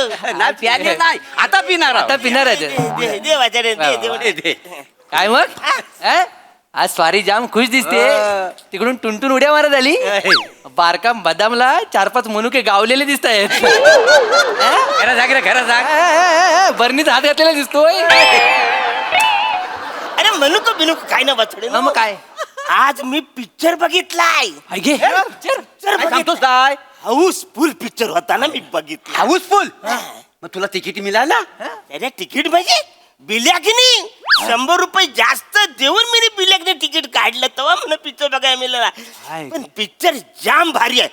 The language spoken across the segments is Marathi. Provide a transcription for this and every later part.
नाही प्याने नाही, आता पिणार आहोत. आता पिणार आहे दे वाचाडे दे दे. काय मग आज स्वारी जाम खुश दिसते. तिकडून टुनटुन उड्या मारत आली. बारका बदामला 4-5 मनुके गावलेले दिसत आहेत. खरं सांग रे, खरं सांग. बरणीत हात घातलेला दिसतोय. अरे म्हणू का बिनू काय ना वाचडे मग काय आज मी पिक्चर बघितलाय. घे पिक्चर काय सांगतोस काय? हाऊसफुल पिक्चर होता ना मी बघितला. हाऊसफुल. मग तुला तिकीट मिळाला? त्याच्या तिकीट म्हणजे बिल्याकनी 100 रुपये जास्त देऊन मी बिल्याकने तिकीट काढलं तेव्हा मला पिक्चर बघायला मिळाला. पण पिक्चर जाम भारी आहे.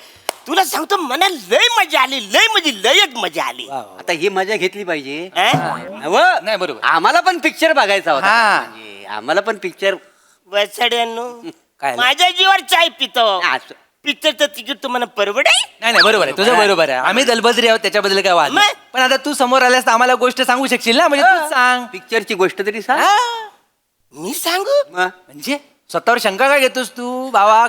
तुला सांगतो मला लय मजा आली, लय म्हणजे लयच मजा आली. आता ही मजा घेतली पाहिजे. नाही बरोबर. आम्हाला पण पिक्चर बघायचा होता. हा. म्हणजे आम्हाला पण पिक्चर. वसड्यांनो काय? माझ्या जीवावर चाय पितो. असं. पिक्चरचं तिकीट तुम्हाला परवड आहे? नाही बरोबर आहे तुझं, बरोबर आहे. आम्ही दलबद्री आहोत त्याच्याबद्दल काय वाद नाही. मग? पण आता तू समोर आल्यास तर आम्हाला गोष्ट सांगू शकशील ना. म्हणजे तू सांग. पिक्चरची गोष्ट तरी सांग. मी सांगू? मग? म्हणजे स्वतःवर शंका काय घेतोस तू भावा?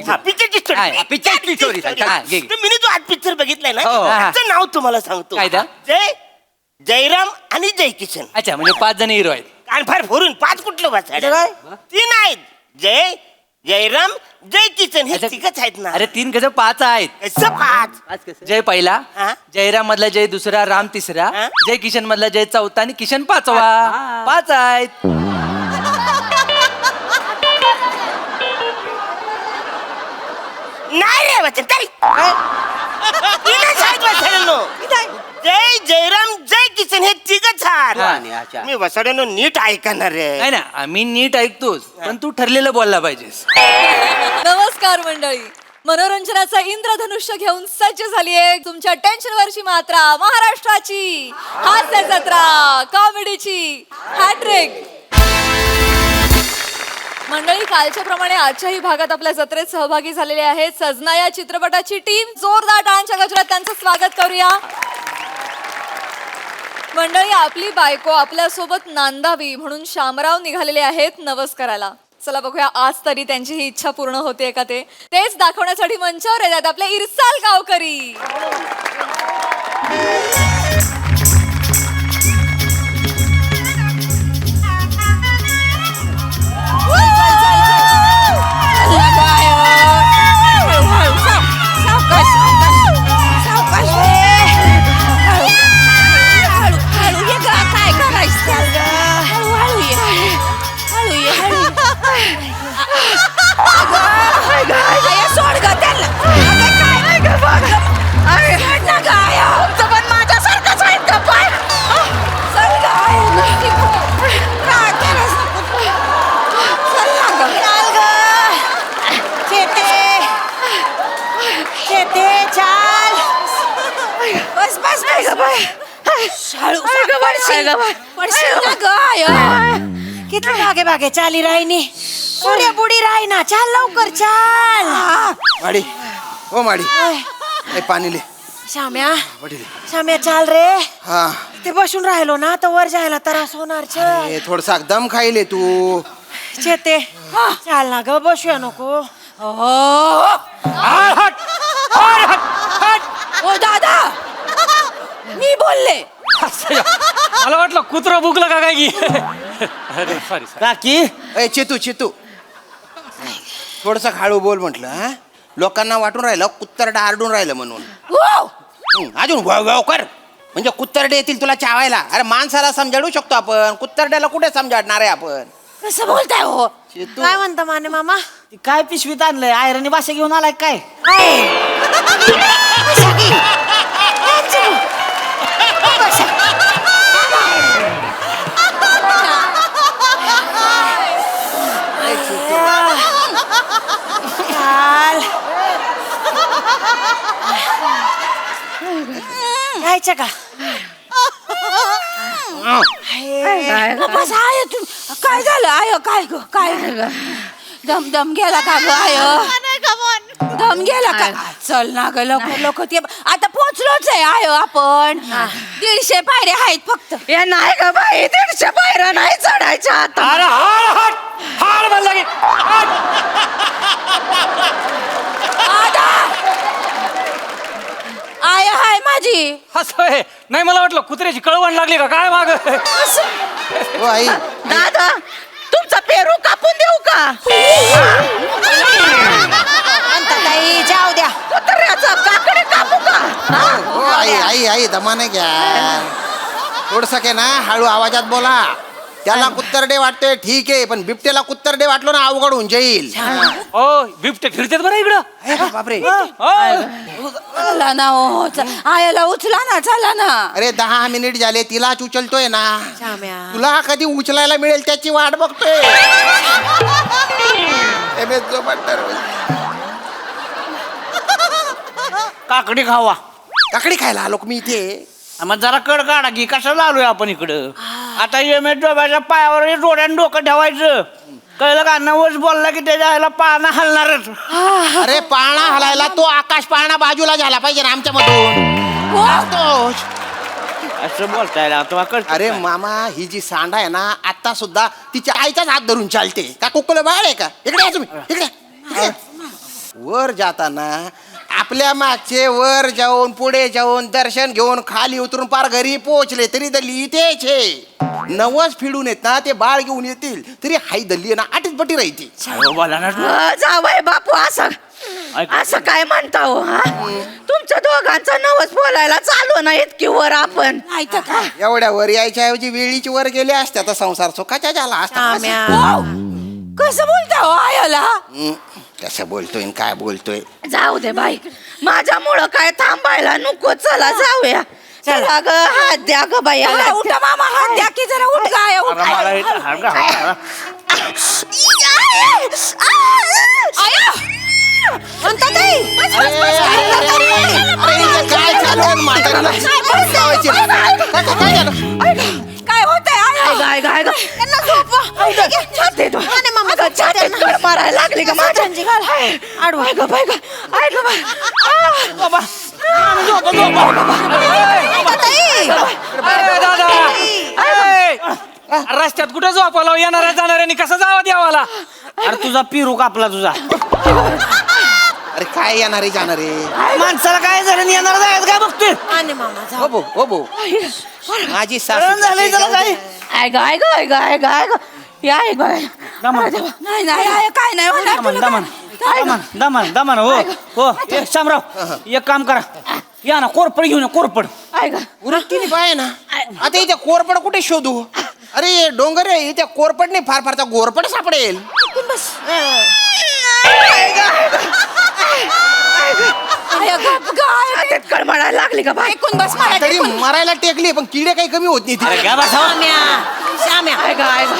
हा, पिक्चरची स्टोरी. हा, पिक्चरची स्टोरी सांग. हा, घे. मी तो आज पिक्चर बघितलाय ना, हो. त्याचं नाव तुम्हाला सांगतो. काय दा? जयराम आणि जय किशन. अच्छा म्हणजे 5 जण हिरो आहेत. कानफार फोडून 5 कुठलं वाचायचं? काय? 3 आहेत. जयराम जय किशन हे अच्छा. 3च आहेत ना. अरे 3 कसं 5 आहेत. कसं 5? आज कसं? जय पहिला, हा? जयराम मधला जय दुसरा, राम तिसरा, हा? जय किशन मधला जय चौथा आणि किशन 5वा. 5 आहेत. नाही रे वचन तरी 3च आहेत वसाड्यांनो. जय जयराम जय किशन हे 3च हा. आहेत. अच्छा. मी वसाड्यांनो नीट ऐकणार रे. नाही ना आम्ही नीट ऐकतोस पण तू ठरलेलं बोलला पाहिजेस. नमस्कार मंडळी, मनोरंजनाचा इंद्रधनुष्य घेऊन सज्ज झालीये तुमच्या टेन्शनवरची मात्रा, महाराष्ट्राची हास्य जत्रा, कॉमेडीची हॅट्रिक. मंडळी कालच्या प्रमाणे आजच्याही भागात आपल्या जत्रेत सहभागी झालेले आहेत सजना या चित्रपटाची टीम. जोरदार टाळ्यांच्या गजरात त्यांचं स्वागत करूया. मंडळी आपली बायको आपल्यासोबत नांदावी म्हणून शामराव निघालेले आहेत नवस करायला. चला बघूया आज तरी त्यांची ही इच्छा पूर्ण होते का तेच दाखवण्यासाठी मंचावर येतात आपले इरसाल गावकरी. किती भागे भागे चाली राहिनी पुढे पुढी राही ना. चाल लवकर चाल. माडी ओ माडी ए पाणी ले. श्याम्या वडील. श्याम्या चाल रे. हा ते बसून राहिलो ना तर वर जायला त्रास होणार. चल ए थोडसा दम खाईले तू. चेते चाल ना ग, बसूया नको. ओ दादा मी बोलले. मला वाटलं कुत्रा भुकला का काय की. अरे सॉरी काकी ए चेतू चेतू थोडसा खाळू बोल म्हटलं. हा लोकांना वाटून राहिलं कुत्तरडा आरडून राहिलं म्हणून. अजून वाव वाव कर म्हणजे कुत्तरडे येतील तुला चावायला. अरे माणसाला समजाडू शकतो आपण, कुत्तरड्याला कुठे समजाडणार आहे आपण. कसं बोलताय हो? चेतू काय म्हणता माने मामा? काय पिशवीत आणलंय? आयरणी भाषा घेऊन आलाय काय? यायचं का? काय झालं आय? काय ग काय दम दम गेला का ग आय? दम गेला का? चल ना ग लवकर लवकर. ते आता पोहोचलोच आहे आय आपण. 150 पायऱ्या आहेत फक्त. हे नाही का बाई, 150 पायऱ्या नाही चढायच्या आता. अरे हाड हाड म्हणलं की आय हाय माझी माझी. असं आहे. नाही मला वाटलं कुत्र्याची कळवण लागली का काय माग हो आई दादा तुमचा पेरू कापून देऊ का ताई जाऊ द्या कुत्र्याचा काकडे कापू का हो आई आई आई दमाने घ्या थोडस काय ना हळू आवाजात बोला. त्याला कुत्तरडे वाटते ठीक आहे पण बिबटेला कुत्तरडे वाटलो ना अवघड होऊन जाईल. ओ बिबटे फिरतेत बरं इकडं हे का बापरे चला ना हो आयाला उचला ना चला ना. अरे 10 मिनिट झाले तिलाच उचलतोय ना. श्याम्या तुला कधी उचलायला मिळेल त्याची वाट बघतोय. काकडी खावा काकडी खायला आलो मी इथे. मग जरा कड काढा की कशाला आलोय आपण इकडं आता एम.एस. डोब्याच्या पायावर डोळ्यानं डोकं ठेवायचं कळलं का नवस बोलला की त्याच्या ह्याला पाळणा हलणारच अरे पाळणा हलायला तो आकाश पाळणा बाजूला झाला पाहिजे ना आमच्या मधून तोच. असं बोलताय तुम्हाला कळतं अरे काय? मामा ही जी सांडा आहे ना आता सुद्धा तिच्या आईचाच हात धरून चालते का कुकुलं बाळ आहे का. इकडे या तुम्ही इकडे इकडे. वर जाताना आपल्या मागचे वर जाऊन पुढे जाऊन दर्शन घेऊन खाली उतरून पार घरी पोहोचले तरी दल्ली इथेच आहे. नवस फिडून येत ना ते बाळ घेऊन येतील तरी हाई दल्ली आहे ना आठच पटी राहायची. अहो, बोला ना तू. जावय बापू असं ऐक. असं काय म्हणता हो हा तुमच्या दोघांचा नवस बोलायला चालू ना इतकी वर आपण नाही तर काय. एवढ्या वर यायच्या ऐवजी वेळीची वर गेले असत्या तर संसार सुखाच्या झाला असता. कसं बोलता हो आयाला. कसं बोलतोय आणि काय बोलतोय. जाऊ दे बाई माझ्यामुळं काय थांबायला नको चला जाऊया चला ग हात द्या ग बाई चला, उठा मामा हात द्या की जरा उठ गाय उठ. अगं, मला इथं हाडगा हाडगा. काय चालू आहे म्हातारीला? काय झालं? काय होतंय आया. गाय गाय गाय त्यांना झोपवा छाती तो मामा छाती मारायला लागली का माझ्या आडवा ग बाय ग आय ग बाय बाबा अरे दादा ए, रस्त्यात कुठं झोपाला येणाऱ्या जाणाऱ्यांनी कसं जावं देवाला. अरे तुझा पिरू कापला तुझा अरे काय येणारे जाणारे. माणसाला काय झालं आणि येणार जायचं काय बघतोय हो भाऊ हो भाऊ माझी कळण झालंय त्याला काय आय ग आय ग आय ग आय ग आय ग या आय ग नाही नाही आया काय नाही होणार दमन तुला दमन काय. दमन दमन दमन हो हो ए, शामराव एक काम करा या ना कोरपड घेऊन या कोरपड आय ग उरटीने पाय ना आता इथे कोरपड कुठे शोधू. अरे डोंगर आहे इथे कोरपड नाही फार फारचा गोरपड सापडेल. आया गप गाय. छातीत कळमळायला लागली का बाय ऐकून बस मला तरी ऐकून. मरायला टेकली पण किडे काही कमी होत नाही अरे तिथे. घ्या बसा श्याम्या आय ग आय ग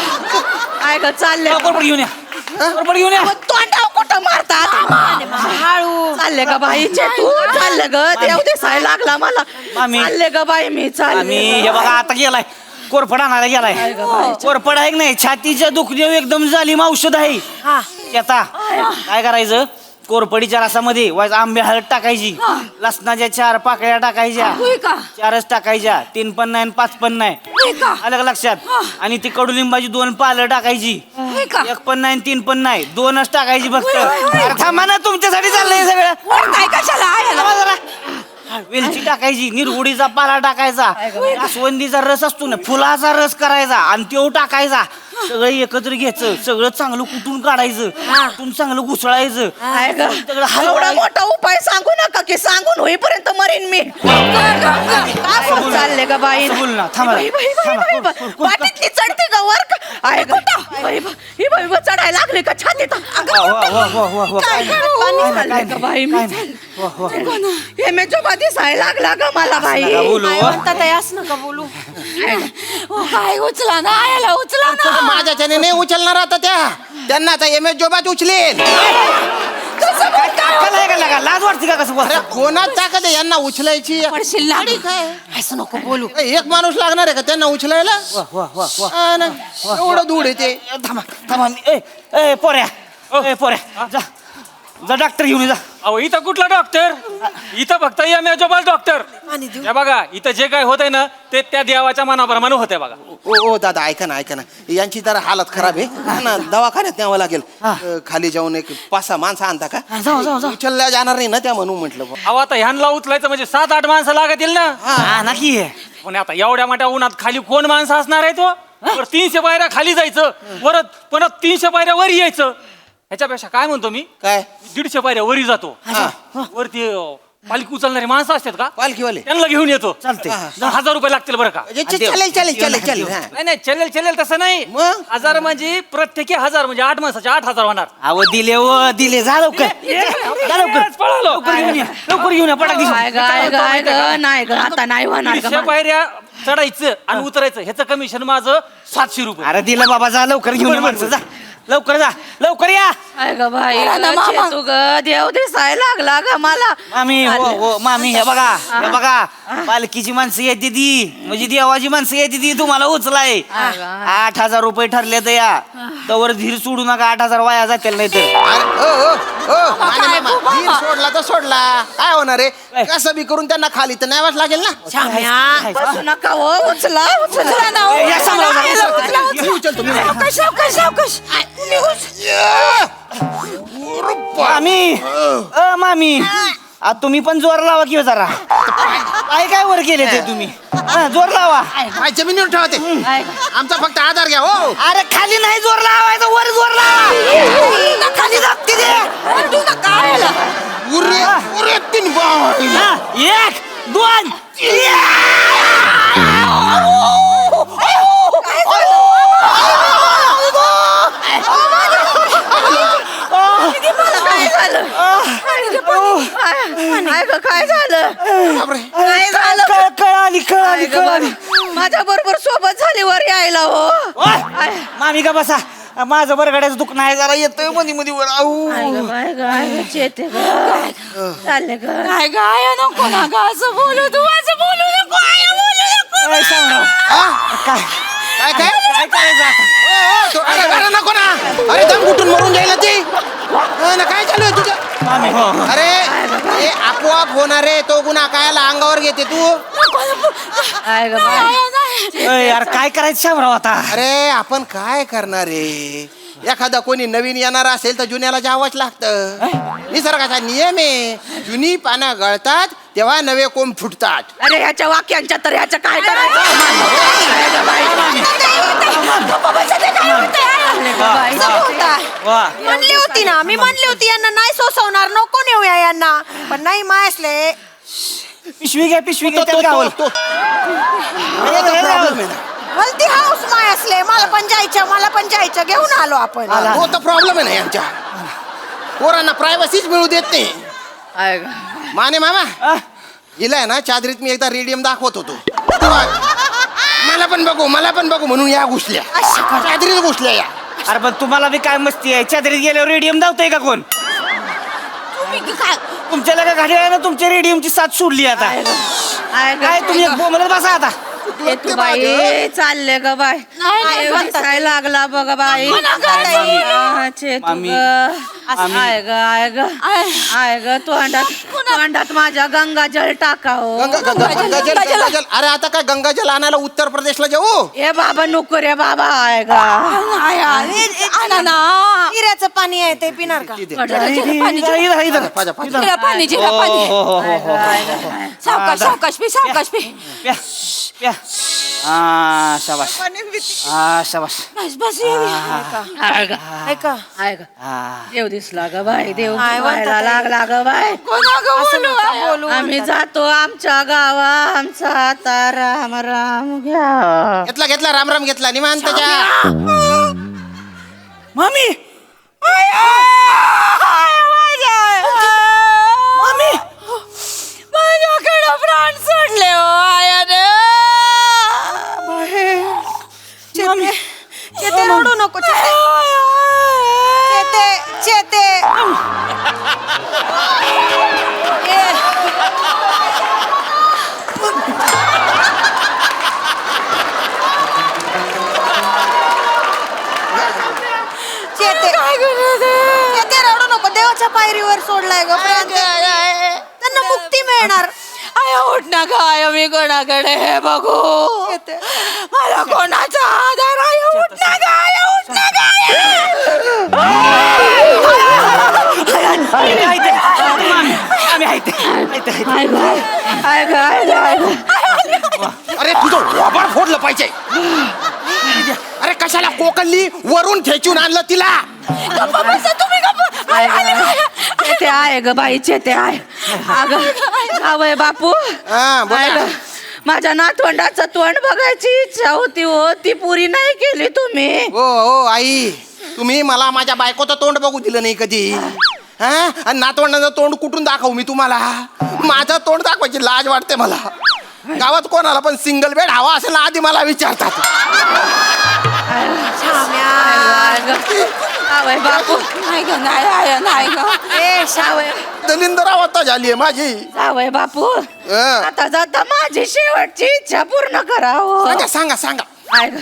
आय ग चालले कोरपड घेऊन या कोरपड घेऊन या तोंडाव कुठं मारतात हळू चालले का बाईचे तू चालले ग देव दिसायला लागला मला मामी. चालले ग बाई मी चालले आम्ही हे बघा आता गेलाय कोरफड आणायला गेलाय कोरफड आहे की नाही छातीच्या दुखदेव एकदम जालीम औषध आहे आता काय करायचं कोरपडीच्या रसामध्ये वाज आंबे हळद टाकायची लसणाच्या 4 पाकळ्या टाकायच्या होय का 4च टाकायच्या 3 पण नाही 5 पण नाही होय का आलं का लक्षात आणि ती कडुलिंबाची 2 पालं टाकायची होय का. 1 पण नाही 3 पण नाही 2च टाकायची फक्त होय, होय, होय. अरे थांबा ना तुमच्यासाठी चाललंय सगळं काय कशाला आयाला. थांबा जरा. वेलची टाकायची निरगुडीचा पाला टाकायचा जास्वंदीचा रस असतो ना फुलाचा रस करायचा आणि तो टाकायचा सगळं एकत्र घ्यायचं सगळं चांगलं कुटून काढायचं कुटून चांगलं घुसळायचं आय ग सगळं एवढा हलवायचं. मोठा उपाय सांगू नका की सांगून होईपर्यंत मरीन मी चालले ग बाई असं बोल ना, थांबा. थांबा. पाठीतली चढते ग वर का? आय ग बाई, ही बाई चढायला लागली का छातीत वा, वा, वा, वा, वा, वा. काय चालले ग बाई मी वा, वा. हे मे जोबा दिसायला लागला ग मला बाई नका बोलू, काय वा. म्हणतात आहे, असं नका बोलू हो, काय उचला ना आयाला उचला ना. माझ्याच्याने नाही उचलणार आता त्यांना आता एम एस जोबात उचलेल. काय आहे का लागा? लाज वाटते का कसं अरे कोणात ताकद आहे यांना उचलायची. पडशील ना. असं नको बोलू एक माणूस लागणार आहे का त्यांना उचलायला. वा, वा, वा, वा. हा ना. एवढं दूर येते. थांबा थांबा ए ए पोऱ्या ए पोऱ्या जा जा डॉक्टर घेऊन ये, जा. अहो इथं कुठला डॉक्टर, इथं फक्त एमेजोबल डॉक्टर. पाणी देऊ. हे बघा इथं जे काय होतंय ना ते त्या देवाच्या मनाप्रमाणे होतंय बघा. ओ दादा ऐका ना यांची जरा हालत खराब आहे हा ना, दवाखान्यात न्यावं लागेल. खाली जाऊन एक 5-6 माणसं आणता का? उचलल्या जाणार नाही ना त्या, म्हणून म्हटलं. अहो आता ह्यांना उचलायचं म्हणजे 7-8 माणसं लागतील ना. हा नक्की आहे. पण आता एवढ्या मोठ्या उन्हात खाली कोण माणसं असणार आहे तो? 300 पायऱ्या खाली जायचं, परत 300 पायऱ्या वर यायचं. ह्याच्यापेक्षा काय म्हणतो मी, काय 150 पायऱ्या वरी जातो. वरती पालखी उचलणारी माणसं असतात का, पालखीवाले त्यांना घेऊन येतो. चालते. 1000 रुपये लागतील बरं का. चालेल हा. नाही चलेल तसं नाही. मग? 1000 म्हणजे प्रत्येकी 1000 म्हणजे 8 माणसाचे 8000 होणार. अहो दिले जा लवकर. जा लवकर. पळालो. लवकर घेऊन या पटाक काय ग नाही ग आता नाही होणार 150 ग. पायऱ्या चढायचं आणि उतरायचं, ह्याचं कमिशन माझं 700 रुपये. अरे दिलं बाबा, जा लवकर घेऊन या माणसं, जा लवकर, जा लवकर या. काय ग बाई बरं ना, मामा. तू ग देव दिसायला लागला ग मला. मामी हो मामी, हे बघा पालखीची माणसं येते ती, म्हणजे देवाची माणसं येते ती तुम्हाला उचलाय. 8000 रुपये ठरले तर या, तवर धीर सोडू नका, 8000 वाया जातील नाही तर. अरे धीर सोडला तर सोडला, काय होणार आहे? कसं बी करून त्यांना खाली तर न्यावंच लागेल ना. बसू नका हो, उचला ना हो. या सांभाळा, उचला, उचला, मी उचलतो, मी सावकाश, सावकाश, सावकाश. मामी तुम्ही पण जोर लावा किंवा जरा काय वर केले ते तुम्ही, जोर लावा. काय जमिनीवर ठेवते, आमचा फक्त आधार घ्या. हो अरे खाली नाही जोर लावायचा, वर जोर लावा. खाली लागते ते. उरे 3 बॉल. 1 2 काय झालं? काय झालं? काय झालं? कळाली. माझ्या बरोबर सोबत झाली वर यायला हो. मामी का बसा, माझं बरगड्याचं दुख नाही, जरा येतोय मध्ये वर. चालले काय गाय नको ना ग असं बोलू, तू असं बोलू नको, बोलू नको. काय करायचं अरे नको ना, अरे दम कुठून मरून जाईल ते ना. काय चालू आहे तुझं? अरे हे आपोआप होणार आहे तो गुन्हा, कायला अंगावर घेते तू? यार काय करायचं शामराव आता? अरे आपण काय करणार आहे? एखादा कोणी नवीन येणार असेल तर जुन्याला जावंच लागतं, निसर्गाचा नियम आहे. जुनी पानं गळतात तेव्हा नवे कोंब फुटतात. अरे ह्याच्या वाक्यांच्या तर ह्याच्या काय करायचं? म्हणली होती ना, मी म्हणली होती यांना नाही सोसवणार, नको नेऊया यांना, पण नाही मायसले. पिशवी घ्या तो प्रॉब्लेम आहे ना. भलती हाऊस माय असले, मला पण जायचं घेऊन आलो आपण. तो तर प्रॉब्लेम आहे ना यांच्या पोरांना, प्रायव्हसीच मिळू देत नाही. माने मामा हिला आहे ना चादरीत मी एकदा रेडियम दाखवत होतो, मला पण बघू म्हणून या घुसल्या, चादरीत घुसल्या या. अरे पण तुम्हाला बी काय मस्ती आहे, चादरीत गेल्यावर रेडियम धावतोय का कोण? तुमच्या लगा गाडी आहे ना, तुमच्या रेडियमची साथ सोडली आता. काय तुम्ही बोलत बसा आता. तू बाई चालले ग बाय, काय लागला बघ बाई. आय ग तोंडात माझ्या गंगाजल टाका हो. गंगाजल. अरे आता काय गंगाजल आणायला उत्तर प्रदेशला जाऊ? ए बाबा नको रे बाबा. आहे गा हिऱ्याचं पाणी आहे ते पिणार का? सावकाश पी. शाबास. बस ऐका देव दिसला ग बाई, देव काय म्हणतात दिसायला लागला ग बाई. बोलू आम्ही जातो आमच्या गावा, आमचा आता राम राम घ्या. घेतला राम घेतला निवांत जा. मामी माझ्याकडे प्राण सोडले हो आयाने. चेते रडू नको, चेते. चेते रडू नको, देवाच्या पायी पायरीवर सोडलाय ग त्यांना मुक्ती मिळणार. आय उठ ना ग आय मी कोणाकडे हे बघू मला कोणाचा आधार आय उठ ना ग आय उठ ना ग अरे तुझं वाबाड फोडलं पाहिजे. अरे कशाला कोकणली वरून खेचून आणलं तिला. ते आहे ग बाई चेते आहे अगं जावय बापू हा, बोला. आहे ग. माझ्या नातवंडाचं तोंड बघायची इच्छा होती हो ती पुरी नाही केली तुम्ही. हो हो आई, तुम्ही मला माझ्या बायकोचं तोंड बघू दिलं नाही कधी. हा, आणि नातवंडाचं तोंड कुठून दाखवू मी तुम्हाला. माझं तोंड दाखवायची लाज वाटते मला. गावात कोणाला पण सिंगल बेड हवा असेल ना आधी मला विचारतात. जावय बापू नाही ग नाही आहे नाही ग ए शावय दलिंदर अवस्था झालीये माझी. जावय बापू हं. आता जाता माझी शेवटची इच्छा पूर्ण करा हो. सांगा सांगा सांगा. आहे ग.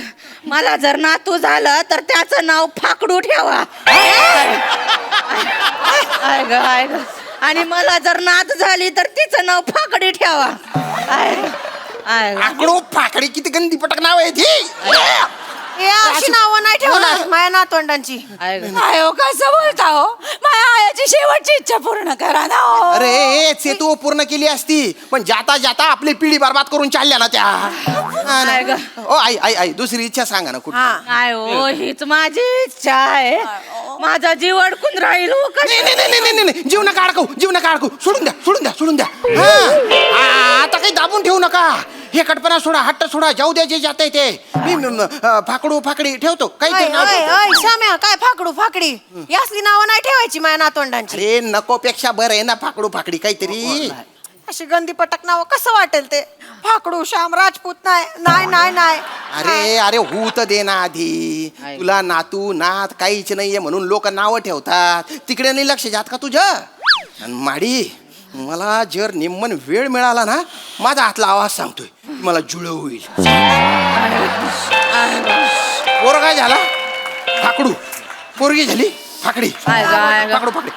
मला जर नातू झालं तर त्याचं नाव फाकडू ठेवा. आहे ग आहे ग. आणि मला जर नात झाली तर तिचं नाव फाकडी ठेवा. आहे ग. आहे ग. आकडू फाकडी किती गंदी पटक नाव आहे ती. हे अशी नावं नाही ठेवणार माझ्या नातवंडांची. आहे ग. आहे हो कसं बोलता हो माझ्या आयाची शेवटची इच्छा पूर्ण करा ना हो. अरे ते तू पूर्ण केली असती पण जाता जाता आपली पिढी बर्बाद करून चालल्या ना त्या. हा ना. आहे ग. ओ आई आई आई दुसरी इच्छा सांगा ना कुठं. नाही हो हीच माझी इच्छा आहे माझा जीव अडकून राहील हो नाही नाही नाही नाही नाही जीव नका अडकू जीव नका अडकू सोडून द्या सोडून द्या सोडून द्या. हा, आता काही दाबून ठेवू नका. हे कटपणा सोडा हट्ट सोडा जाऊ द्या जे जाते ते. मी फाकडू फाकडी ठेवतो काहीतरी नाव ठेवतो. श्याम्या काय फाकडू फाकडी यासली नावं नाही ठेवायची माझ्या नातवंडांची. अरे नको पेक्षा बरं आहे ना फाकडू फाकडी काहीतरी. अशी गंदी पटक नावं कसं वाटेल ते. फाकडू श्याम राजपूत नाही नाही नाही नाही. अरे अरे होऊ तर दे ना आधी. तुला नातू नात काहीच नाहीये म्हणून लोक नावं ठेवतात. तिकडे नाही लक्ष जात का तुझं. आणि माडी मला जर निम्मन वेळ मिळाला ना माझा हातला आवाज सांगतोय मला जुळव होईल. पोर काय झाला फाकडू पोरगी झाली फाकडी. फाकडू फाकडी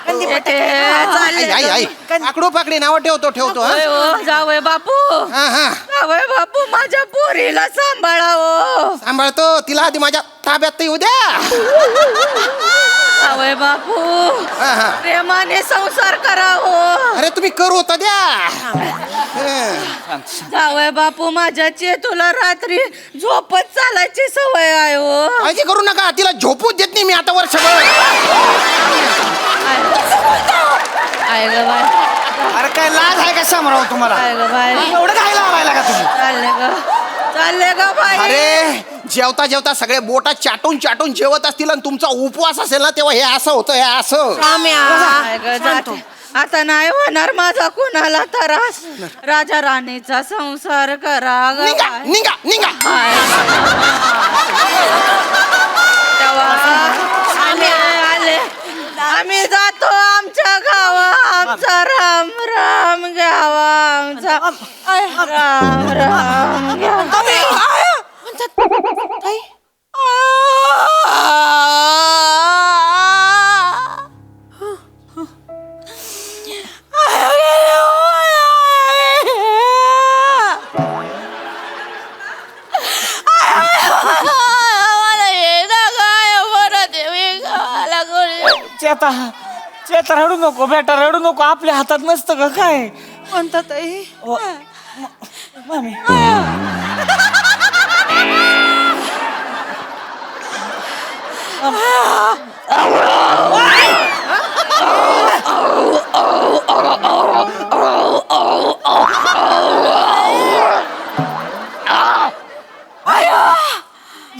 आई आई आई फाकडू फाकडी नावं ठेवतो ठेवतो. हा जावय बापू हा हा जावय बापू माझ्या पोरीला सांभाळा हो. सांभाळतो तिला आधी माझ्या ताब्यात तर येऊ द्या. जावय बापू हा हा प्रेमाने संसार करा हो. अरे तुम्ही करू होता द्या. जावय बापू माझ्या चेतूला रात्री झोपत चालायची सवय आहे हो. काळजी करू नका तिला झोपूच देत नाही मी आता वर्षभर. आहे ग बाय अरे काय लाज आहे का समराव तुम्हाला. आहे ग बाय एवढं काय लावायला का तुम्ही. चालले ग बाई. अरे जेवता जेवता सगळे बोटा चाटून चाटून जेवत असतील आणि तुमचा उपवास असेल ना तेव्हा हे असं होतं हे असं. आहे ग, जाते. आता नाही होणार माझा कुणाला त्रास. राजा राणीचा संसार करा ग निघा बाई. निघा निघा. आले आम्ही जातो आमच्या गावा आमचा राम राम घ्यावा आमचा राम राम घ्यावा. चेता चेता रडू नको बेटा रडू नको आपल्या हातात नसतं का काय. म्हणतात आई. मामी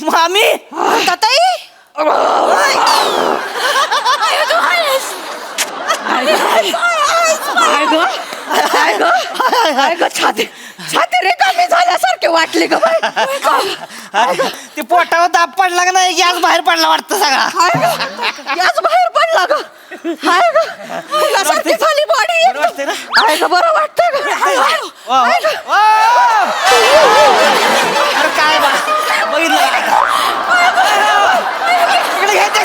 मामी म्हणतात आई. छाती छाती रिकामी झाल्यासारखे वाटले ग बाई. ते पोटावर दाब पडला का नाही गॅस बाहेर पडला वाटतं सगळा. याच बाहेर पडला ग. हाय ग फुलासारखी झाली बॉडी. वाटते ना. आहे ग बरं वाटतं ग. अरे काय बा बघितलं इकडे घ्यायचं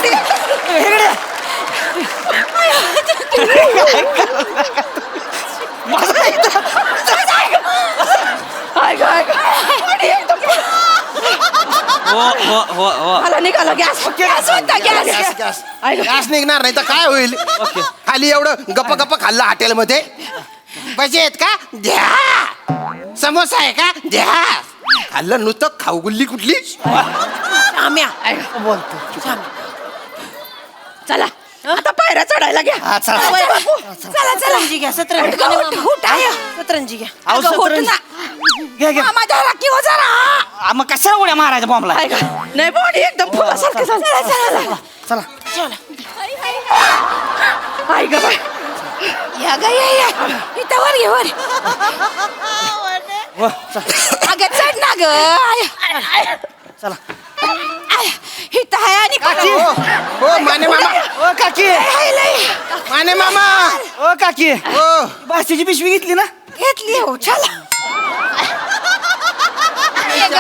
इकडे हो मला निघाला गॅस गॅस होता गॅस गॅस निघणार नाही तर काय होईल खाली एवढं गप्प गप्प खाल्लं हॉटेलमध्ये भजी आहेत का द्या समोसा आहे का द्या खाल्लं नुसतं खाऊ गुल्ली कुठली आम्या बोलतो चला आता पायऱ्या चढायला घ्या हा, चला. वय बापू. चला सतरंजी घ्या सतरंजी घ्या अहो, अगं, सतरंजी. होत घ्या घ्या मामा धरा की हो जरा. मग कशाला उड्या मारायचा बॉम्बला नाही बॉडी एकदम फुलासारखं झालं. चला आई ग बाई या ग या इथं वर घे वर व, चला. अगं चढ ना ग आय. चला इथं आहे आणि काकी हो माने मामा ओ काकी माने मामा ओ काकी हो भाषेची पिशवी घेतली ना घेतली हो चला ये ग.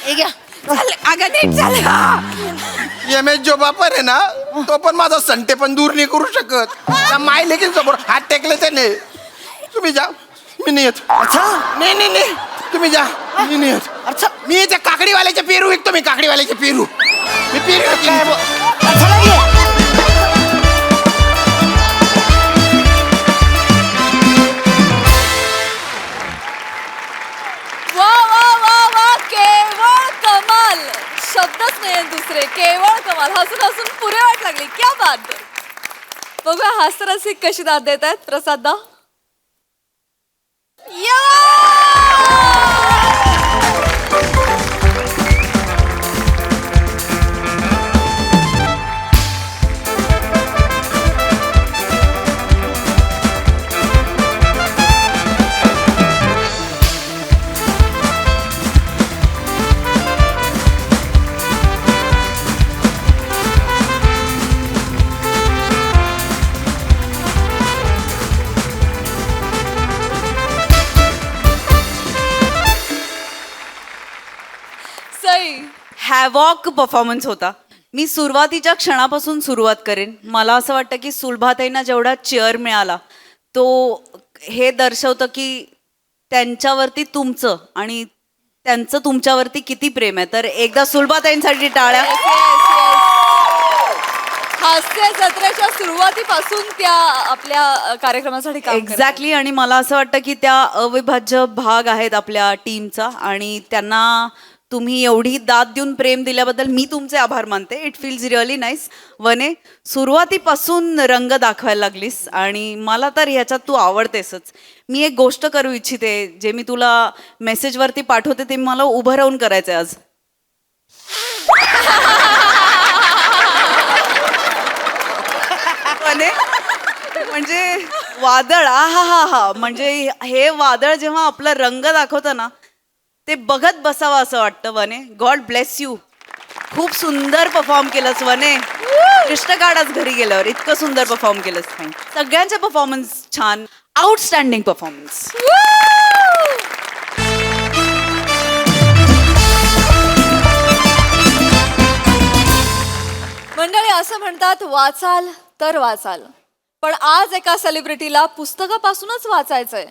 हे घ्या चल, अगं नीट झालं एम एस जो बापर आहे ना तो पण माझा संटे पण दूर नाही करू शकत त्या माय लेकीन समोर हात टेकले त्याने तुम्ही जा मी नाही येत अच्छा नाही तुम्ही जा मी नाही येत अच्छा मी त्या काकडीवाल्याचे पेरू विकतो मी काकडीवाल्याचे पेरू मी पेरू काय विकतो. चला ये. वा वा वा वा केवळ कमाल शब्दच नाही दुसरे केवळ कमाल हसून हसून पुरे वाट लागली क्या बात बघूया हास्यरसिक कशी दाद देत आहेत प्रसाद दा सई हॅवॉक परफॉर्मन्स होता मी सुरुवातीच्या क्षणापासून सुरुवात करेन मला असं वाटतं की सुलभाताईंना जेवढा चेअर मिळाला तो हे दर्शवतं की त्यांच्यावरती तुमचं आणि त्यांचं तुमच्यावरती किती प्रेम आहे तर एकदा सुलभाताईंसाठी टाळ्या हास्य जत्रेच्या सुरुवातीपासून त्या आपल्या कार्यक्रमासाठी काम करतात. एक्झॅक्टली आणि मला असं वाटतं की त्या अविभाज्य भाग आहेत आपल्या टीमचा आणि त्यांना तुम्ही एवढी दाद देऊन प्रेम दिल्याबद्दल मी तुमचे आभार मानते इट फील्स रिअली नाईस वने सुरुवातीपासून रंग दाखवायला लागलीस आणि मला तर ह्याच्यात तू आवडतेसच मी एक गोष्ट करू इच्छिते जे मी तुला मेसेजवरती पाठवते ते मला उभं राहून करायचं आज वने म्हणजे वादळ हा म्हणजे हे वादळ जेव्हा आपला रंग दाखवतं ना ते बघत बसावं असं वाटतं वने गॉड ब्लेस यू खूप सुंदर परफॉर्म केलंस वने कृष्ण काढाच घरी गेल्यावर इतकं सुंदर परफॉर्म केलंस सगळ्यांचे परफॉर्मन्स छान आउटस्टँडिंग परफॉर्मन्स मंडळी असं म्हणतात वाचाल तर वाचाल पण आज एका सेलिब्रिटीला पुस्तकापासूनच वाचायचंय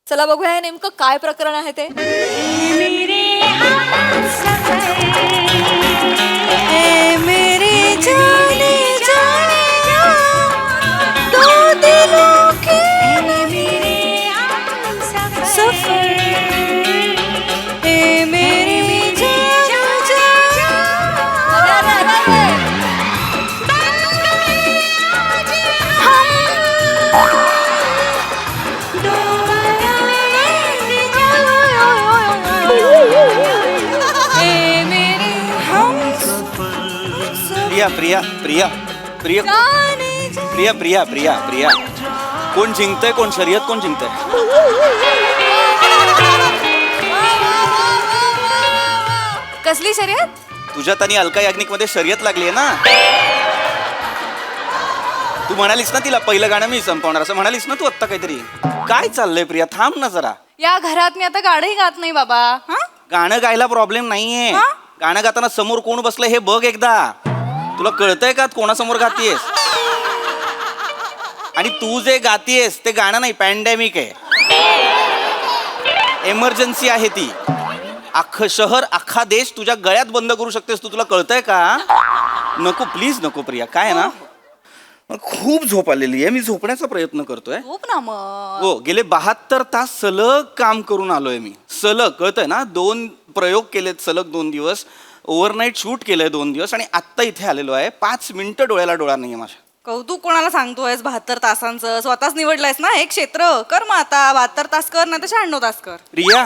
चला बघूया हे नेमकं काय प्रकरण आहे ते प्रिया प्रिया प्रिया प्रिया प्रिया प्रिया प्रिया कोण जिंकतंय कोण शर्यत कोण जिंकतंय कसली शर्यत तुझ्यात आणि अलका याज्ञिक मध्ये शर्यत लागली आहे ना तू म्हणालीस ना तिला पहिलं गाणं मी संपवणार असं म्हणालीस ना तू आत्ता काहीतरी काय चाललंय प्रिया थांब ना जरा या घरात मी आता गाणंही गात नाही बाबा गाणं गायला प्रॉब्लेम नाहीये गाणं गाताना समोर कोण बसलंय हे बघ एकदा तुला कळतंय का कोणासमोर गातीयस आणि तू जे गातीयस ते गाणं नाही पॅन्डेमिक आहे एमर्जन्सी आहे ती अख्खं शहर अख्खा देश तुझ्या गळ्यात बंद करू शकतेस तू. तुला कळतंय का? नको प्लीज नको प्रिया. काय आहे ना, मला खूप झोप आलेली आहे. मी झोपण्याचा प्रयत्न करतोय. खूप ना मग. हो, गेले 72 तास सलग काम करून आलोय मी. सलग, कळतंय ना, 2 प्रयोग केलेत सलग 2 दिवस. ओव्हरनाईट शूट केलंय 2 दिवस आणि आत्ता इथे आलेलो आहे. 5 मिनिटं डोळ्याला डोळा नाहीये माझ्या. कौतुक कोणाला सांगतोयस 72 तासांचं? स्वतःच निवडलंयस ना हे क्षेत्र. कर मग आता 72 तास कर, नाही तर 96 तास कर. प्रिया,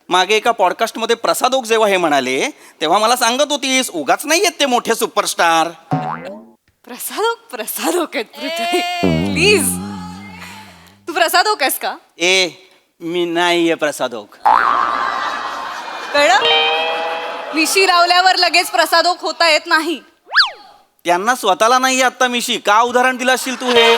मागे एका पॉडकास्ट मध्ये प्रसाद ओक जेव्हा हे म्हणाले तेव्हा मला सांगत होतीस उगाच नाही आहेत ते मोठे सुपरस्टार. प्रसाद ओके प्लीज. तू प्रसाद ओकेस का? ए, मी नाहीये प्रसाद ओक. कळलं? मिशी लावल्यावर लगेच प्रसाद ओक होता येत नाही. त्यांना स्वतःला नाहीये आता मिशी. का उदाहरण दिलं असशील तू हे?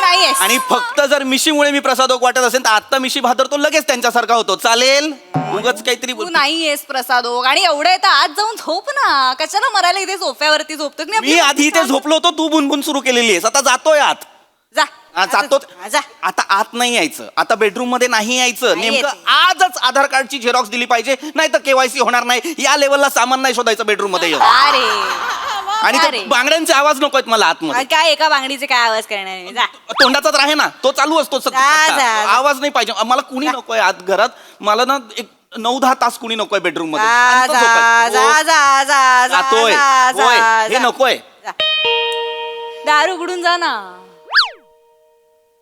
नाहीयेस. आणि फक्त जर मिशीमुळे मी प्रसाद ओक वाटत असेल तर आता मिशी भादरतो लगेच त्यांच्यासारखा होतो. चालेल? उगाच काहीतरी तू नाहीयेस प्रसाद ओक. आणि एवढं आहे तर आज जाऊन झोप ना. कशाला मरायला इथे सोफ्यावरती झोपतो? मी आधी इथे झोपलो होतो, तू बुनबुन सुरू केलेली आहेस. आता जातोय आत. जा. जातो. जा. आता आत नाही यायचं. आता बेडरूम मध्ये नाही यायचं. नाही नेमकं येते. आजच आधार कार्डची झेरॉक्स दिली पाहिजे, नाही तर केवायसी होणार नाही. या लेवलला सामान नाही शोधायचं बेडरूम मध्ये येऊन. अरे आणि अरे. ते बांगड्यांचे आवाज नकोयत मला आतमध्ये. काय एका बांगडीचे काय आवाज करणार आहे? जा. तोंडाचाच आहे ना, तो चालू असतो सतत. जा, जा, जा. आवाज नाही पाहिजे मला. कुणी नकोय आत घरात. मला ना एक 9-10 तास कुणी नकोय बेडरूम मध्ये. जा शांत जा झोपायचं. जा जा जा जा जातोय. जा, जा, होय, जा. हे नकोय. दार उघडून जा ना.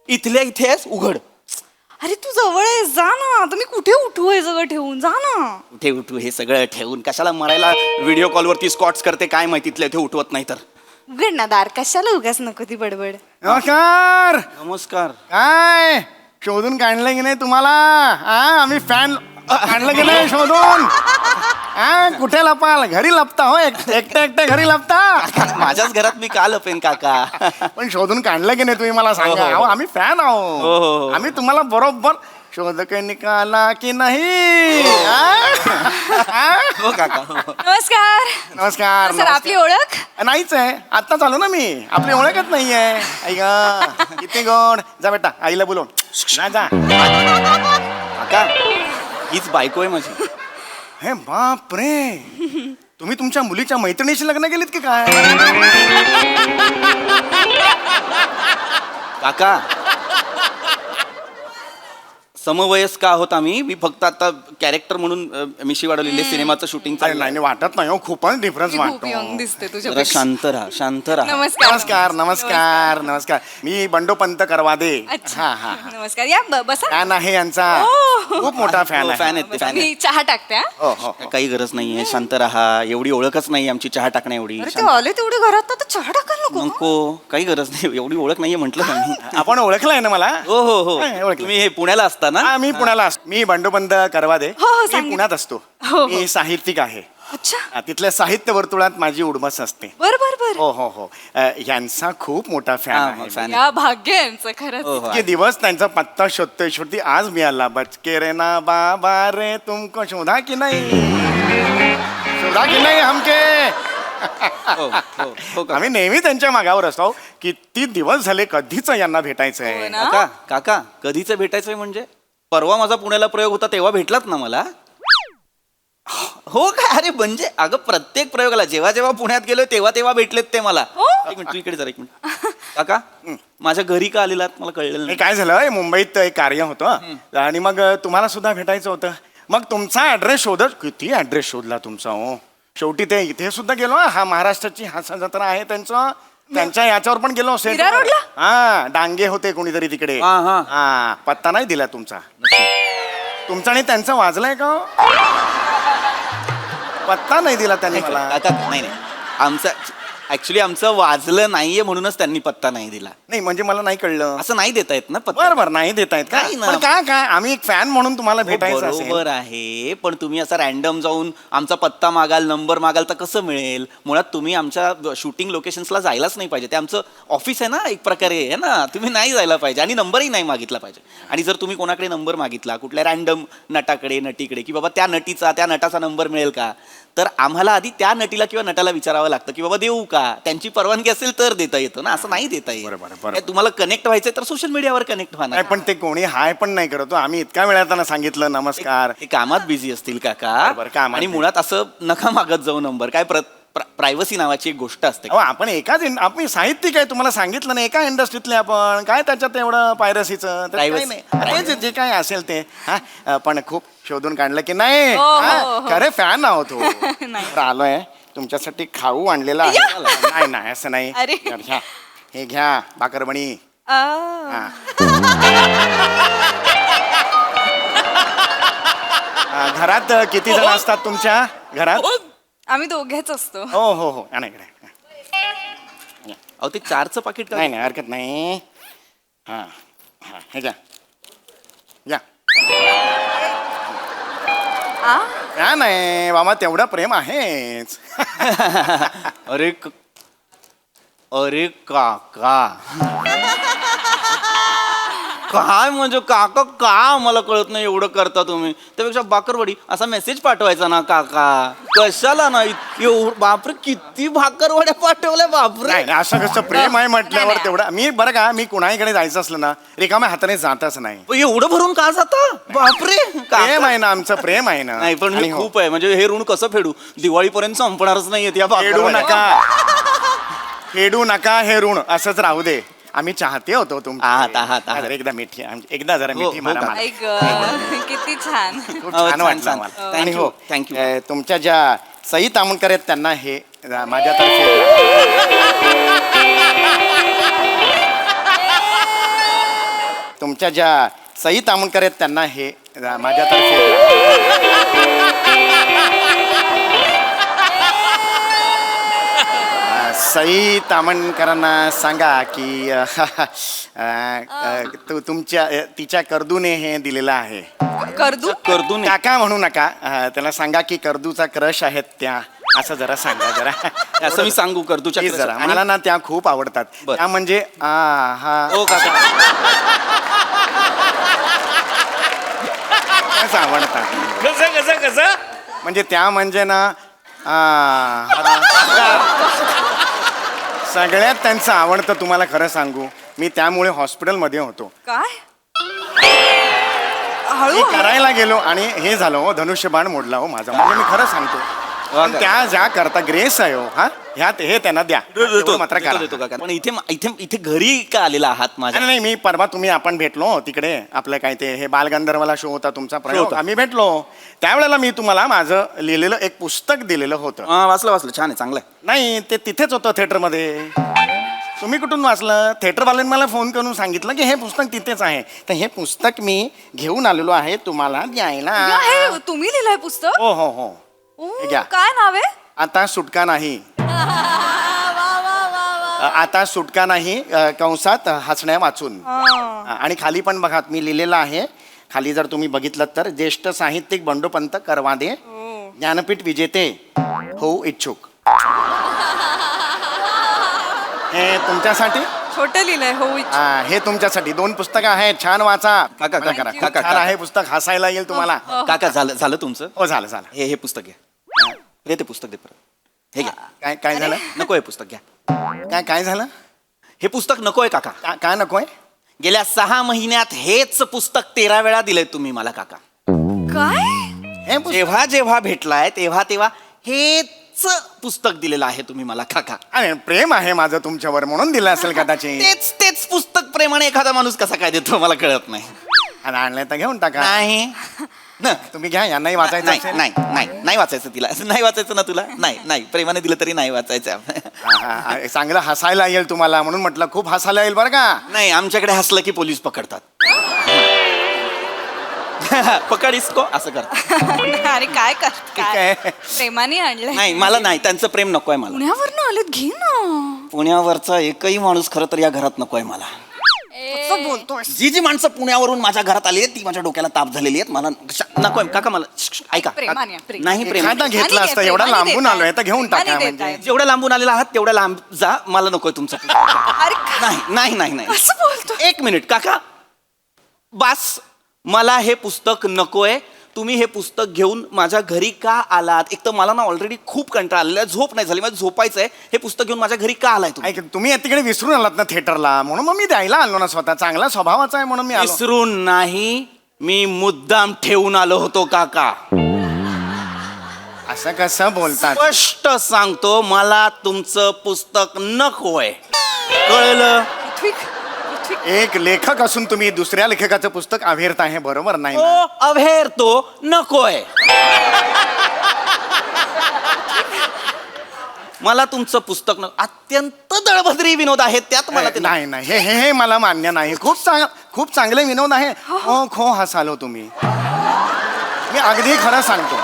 इथल्या इथेच उघड. अरे तू जवळ आहे, जा ना. तुम्ही कुठे उठू हे सगळं ठेवून? जा ना. कुठे उठू हे सगळं ठेवून? कशाला मरायला व्हिडिओ कॉलवरती स्कॉट्स करते काय माहिती. इथल्या इथे उठवत नाही तर. उघड ना दार. कशाला उगाच नको ती बडबड. नमस्कार. नमस्कार. काय शोधून काढलं की नाही तुम्हाला? हा, आम्ही फॅन काढलं की नाही शोधून? हा, कुठे लपाल? घरी लपता हो, एकटे एकटे घरी लपता. माझ्याच घरात मी का लपेन काका? पण शोधून काढलं की नाही तुम्ही मला सांगा. हो, हो. अहो, आम्ही फॅन हो, हो, हो. आहोत. आम्ही तुम्हाला बरोबर शोध के निकाला की नाही. हा? हो काका हो. नमस्कार. नमस्कार. सर आपली ओळख? नाहीच आहे, आता चालू ना मी. आपली ओळखच नाहीये. ऐका किती गोड. जा बेटा, आईला बोलव. जा जा. काका हीच बायको आहे माझी. हे बाप रे, तुम्ही तुमच्या मुलीच्या मैत्रिणीशी लग्न केलीत की काय? काका समवयस्क आहोत आम्ही. मी फक्त आता कॅरेक्टर म्हणून मिशी वाढवलेली सिनेमाचं शूटिंग अरे नाही नाही, वाटत नाही हो, खूपच डिफरन्स खूप वाटतो. यंग दिसते जरा तुझ्या. शांत राहा, शांत राहा. नमस्कार. नमस्कार नमस्कार नमस्कार. मी बंडोपंत करवादे. अच्छा. हा हा. नमस्कार. या बसा. फॅन आहे यांचा. खूप मोठा फॅन आहे. फॅन आहेत ते, फॅन मी चहा टाकते हा. हो हो. काही गरज नाहीये. शांत राहा. एवढी ओळखच नाही आमची चहा टाकण्या एवढी. अरे ते आले तेवढे घरात तर चहा टाकायला नको. नको, काही गरज नाही. एवढी ओळख नाहीये म्हटलं ना मी. आपण ओळखलाय ना मला? हो हो हो. हा, ओळखलं. तुम्ही हे पुण्याला असता ना? हा, मी पुण्याला असतो. मी बंडोपंत करवादे. हो, हो, मी सांगितलं. पुण्यात असतो. हो, हो. मी साहित्यिक आहे. अच्छा. हा, तिथल्या साहित्य वर्तुळात माझी उडमस असते. बर बर बर. हो हो हो. यांचा खूप मोठा फॅन हा, आहे. fan. या भाग्य आहे यांचं खरंच. हो, हो. इतके दिवस त्यांचा पत्ता शोधतोय शेवटी आज मिळाला. बचके रे ना बाबा रे तुमको शोधा की नाही, शोधा की नाही हमके. हो, हो, हो का? आम्ही नेहमी त्यांच्या मागावर असतो. किती दिवस झाले, कधीच यांना भेटायचंय. हो ना? काका काका कधीच भेटायचंय म्हणजे? परवा माझा पुण्याला प्रयोग होता तेव्हा भेटलात ना मला? हो काय? अरे म्हणजे अगं प्रत्येक प्रयोगाला जेव्हा जेव्हा पुण्यात गेलो तेव्हा तेव्हा भेटलेत ते मला. एक मिनिट, तू इकडे जरा एक मिनिट. काका माझ्या घरी का आलेलात मला कळलेलं हे नाही. काय झालं, मुंबईत एक कार्य होतं आणि मग तुम्हाला सुद्धा भेटायचं होतं. मग तुमचा ऍड्रेस शोधत, किती ऍड्रेस शोधला तुमचा हो. शेवटी ते इथे सुद्धा गेलो. हा, महाराष्ट्राची हास्य जत्रा आहे त्यांचं, त्यांच्या याच्यावर पण गेलो. विरार रोडला? हा, डांगे होते कोणीतरी तिकडे. हा, हा. हा, पत्ता नाही दिला तुमचा. तुमचा आणि त्यांचं वाजलंय का? पत्ता नाही दिला त्यांनी मला. काका नाही नाही, आमचं ऍक्च्युली आमचं वाजलं नाहीये म्हणूनच त्यांनी पत्ता नाही दिला. नाही म्हणजे मला नाही कळलं. असं नाही देता येत ना पत्ता. बरं बरं, नाही देता येत का? नाही ना. पण काय काय, आम्ही एक फॅन म्हणून तुम्हाला भेटायचं असेल. बरोबर आहे, पण तुम्ही असं रॅन्डम जाऊन आमचा पत्ता मागाल, नंबर मागाल तर कसं मिळेल? मुळात तुम्ही आमच्या शूटिंग लोकेशन्सला जायलाच नाही पाहिजे. ते आमचं ऑफिस आहे ना एक प्रकारे, आहे ना. तुम्ही नाही जायला पाहिजे आणि नंबरही नाही मागितला पाहिजे. आणि जर तुम्ही कोणाकडे नंबर मागितला, कुठल्या रॅन्डम नटाकडे नटीकडे, की बाबा त्या नटाचा नंबर मिळेल का, तर आम्हाला आधी त्या नटीला किंवा नटाला विचारावं लागतं की बाबा देऊ का. त्यांची परवानगी असेल तर देता येतो ना, असं नाही देता येत. बरोबर. काय तुम्हाला कनेक्ट व्हायचंय तर सोशल मीडियावर कनेक्ट व्हा ना. नाही पण ते कोणी हाय पण नाही करतो. आम्ही इतका वेळा त्यांना सांगितलं नमस्कार. ते कामात बिझी असतील काका. बरोबर, कामात आणि busy. मुळात असं नका मागत जाऊ नंबर. काय प्रायव्हसी नावाची एक गोष्ट असते. अहो आपण आपण साहित्यिक आहे, तुम्हाला सांगितलं ना, एका इंडस्ट्रीतले आपण काय त्याच्यात एवढं पायरसीचं तर काही Privacy. नाही. तेच जे काय असेल ते पण खूप शोधून काढलं की नाही. हो, खरे फॅन आहोत हो. तर आलोय तुमच्यासाठी खाऊ आणलेला आहे. नाही असं नाही. अरे. तर घ्या, हे घ्या बाकरमणी. हा. घरात किती जण असतात तुमच्या घरात? आम्ही दोघेच असतो. हो या नाही इकडे. अहो ते 4चं पाकिट का? नाही हरकत नाही. हा हे घ्या काय नाही बाबा, तेवढं प्रेम आहेच. अरे काका काय म्हणजे काका का मला कळत नाही एवढं करता तुम्ही. त्यापेक्षा बाकरवडी असा मेसेज पाठवायचा ना काका. कशाला नाही बापरे किती भाकरवड्या पाठवल्या बापरे. नाही असं कसं प्रेम आहे म्हटल्यावर तेवढं. मी बरं का, मी कुणाकडे जायचं असलं ना रिकाम्या हाताने जातच नाही. एवढं भरून का जाता बापरे. प्रेम आहे ना, आमचं प्रेम आहे ना. नाही पण आणि हे हो, खूप आहे म्हणजे हे ऋण कसं फेडू. दिवाळीपर्यंत संपणारच नाहीयेत या फेडू भाकरवड्या. नका फेडू नका हे ऋण असंच राहू दे. आम्ही चाहते होतो आहात. एकदा मिठी एकदा जरा मिठी हो मारा का? मला. आई ग, किती छान. खूप हो, छान छान, वाटलं छान. मला. Thank आणि you, हो thank you. तुमच्या ज्या सई तामणकर आहेत त्यांना हे माझ्यातर्फे तुमच्या ज्या सई तामणकर आहेत त्यांना हे माझ्यातर्फे सई तामणकरांना सांगा की तुमच्या तिच्या कर्दूने हे दिलेलं आहे. करदू नाही. काका म्हणू नका, त्याला सांगा की कर्दूचा क्रश आहेत त्या, असं जरा सांगा जरा. असं मी सांगू करदूच्या Please जरा आणि- मला ना त्या खूप आवडतात. बरं. त्या म्हणजे ओ काका त्याच आवडतात. कसं म्हणजे त्या म्हणजे ना सगळ्यात त्यांचं आवडतं. तुम्हाला खरं सांगू, मी त्यामुळे हॉस्पिटलमध्ये होतो. काय मी करायला गेलो आणि हे झालं हो, धनुष्यबाण मोडला हो माझा. म्हणजे मी खरं सांगतो. पण त्या ज्या करता ग्रेस आहे हो, ह्यात हे त्यांना द्या. एवढं मात्र करा. देतो काका. पण इथे घरी का आलेला आहात माझ्या? नाही मी परवा आपण भेटलो तिकडे. आपलं काय ते हे बालगंधर्वला शो होता तुमचा प्रयोग, होता. आम्ही भेटलो. त्यावेळेला मी तुम्हाला माझं लिहिलेलं एक पुस्तक दिलेलं होतं. वाचलं छान आहे, चांगलं आहे. नाही ते तिथेच होतं थिएटरमध्ये. तुम्ही कुठून वाचलं? थिएटरवाल्यांनी मला फोन करून सांगितलं की हे पुस्तक तिथेच आहे. तर हे पुस्तक मी घेऊन आलेलो आहे तुम्हाला द्यायला. हे तुम्ही लिहिलंय पुस्तक? हो हे घ्या. काय नाव आहे? आता सुटका नाही. आता सुटका नाही कंसात हसण्या वाचून. आणि खाली पण बघा मी लिहिलेलं आहे. खाली जर तुम्ही बघितलं तर ज्येष्ठ साहित्यिक बंडोपंत करवादे ज्ञानपीठ विजेते होऊ इच्छुक. हे तुमच्यासाठी छोटं लिहिलंय हो. हे तुमच्यासाठी 2 पुस्तकं आहेत. छान वाचा. काका, मला काका, खूप काका, छान आहे पुस्तक. हसायला येईल तुम्हाला. काका झालं तुमचं? हो झालं. हे पुस्तक घ्या. हे ते पुस्तक दे परत. हे घ्या. काय झालं? नको हे पुस्तक घ्या. काय झालं? हे पुस्तक नकोय काका. काय नकोय? गेल्या 6 महिन्यात हेच पुस्तक 13 वेळा दिलंय तुम्ही मला काका. काय? हे पुस्तक- जेव्हा भेटलाय तेव्हा हेच पुस्तक दिलेलं आहे तुम्ही मला काका. अरे प्रेम आहे माझं तुमच्यावर म्हणून दिलं असेल कदाचित. तेच पुस्तक प्रेमाने एखादा माणूस कसा काय देतो मला कळत नाही. आणि आणलंय तर घेऊन टाका. नाही तुम्ही घ्या. यांनाही वाचायचं असेल. नाही वाचायचं तिला. नाही वाचायचं ना तुला? नाही प्रेमाने दिलं तरी नाही वाचायचं. चांगलं हसायला येईल तुम्हाला म्हणून म्हटलं. खूप हसायला येईल बरं का. नाही आमच्याकडे हसलं की पोलीस पकडतात. पकड इसको असं करतात. अरे काय कर काय? प्रेमाने आणलंय. नाही मला नाही, त्यांचं प्रेम नकोय मला. पुण्यावरनं आलेत, घे ना. पुण्यावरचा एकही माणूस खरं तर या घरात नकोय मला. कसं बोलतोय? जी माणसं पुण्यावरून माझ्या घरात आली आहेत ती माझ्या डोक्याला ताप झालेली आहेत. मला नकोय काका. मला ऐका. प्रेमाने, प्रेमाने. नाही प्रेम. एखादा घेतला असतं. एवढा लांबून आलोय तर घेऊन टाका. म्हणजे जेवढ्या लांबून आलेला आहात तेवढ्या लांब जा. मला नकोय तुमचं पुस्तक. अरे नाही कसं बोलतोय? एक मिनिट काका. बास मला हे पुस्तक नकोय. तुम्ही हे पुस्तक घेऊन माझ्या घरी का आलात? एक तर मला ना ऑलरेडी खूप कंटाळा आलेला, झोप नाही झाली, मला झोपायचं आहे. हे पुस्तक घेऊन माझ्या घरी का आलाय तुम्ही? ऐक, तुम्ही तिकडे विसरून आलात ना थिएटरला, म्हणून मग मी द्यायला आलो ना. स्वतः चांगला स्वभावाचा आहे म्हणून मी आलो. विसरून नाही, मी मुद्दाम ठेवून आलो होतो काका. असं कसं बोलतात? स्पष्ट सांगतो, मला तुमचं पुस्तक नकोय, कळलं? एक लेखक असून तुम्ही दुसऱ्या लेखकाचं पुस्तक अभेरता, हे बरोबर नाही ना. हो, अभेर तो नकोय. मला तुमचं पुस्तक अत्यंत दळभद्री विनोद आहेत त्यात मला ते नाही नाही, हे हे हे मला मान्य नाही. खूप चांगले विनोद आहे. हो खो हसालो तुम्ही. मी अगदी खरं सांगतो,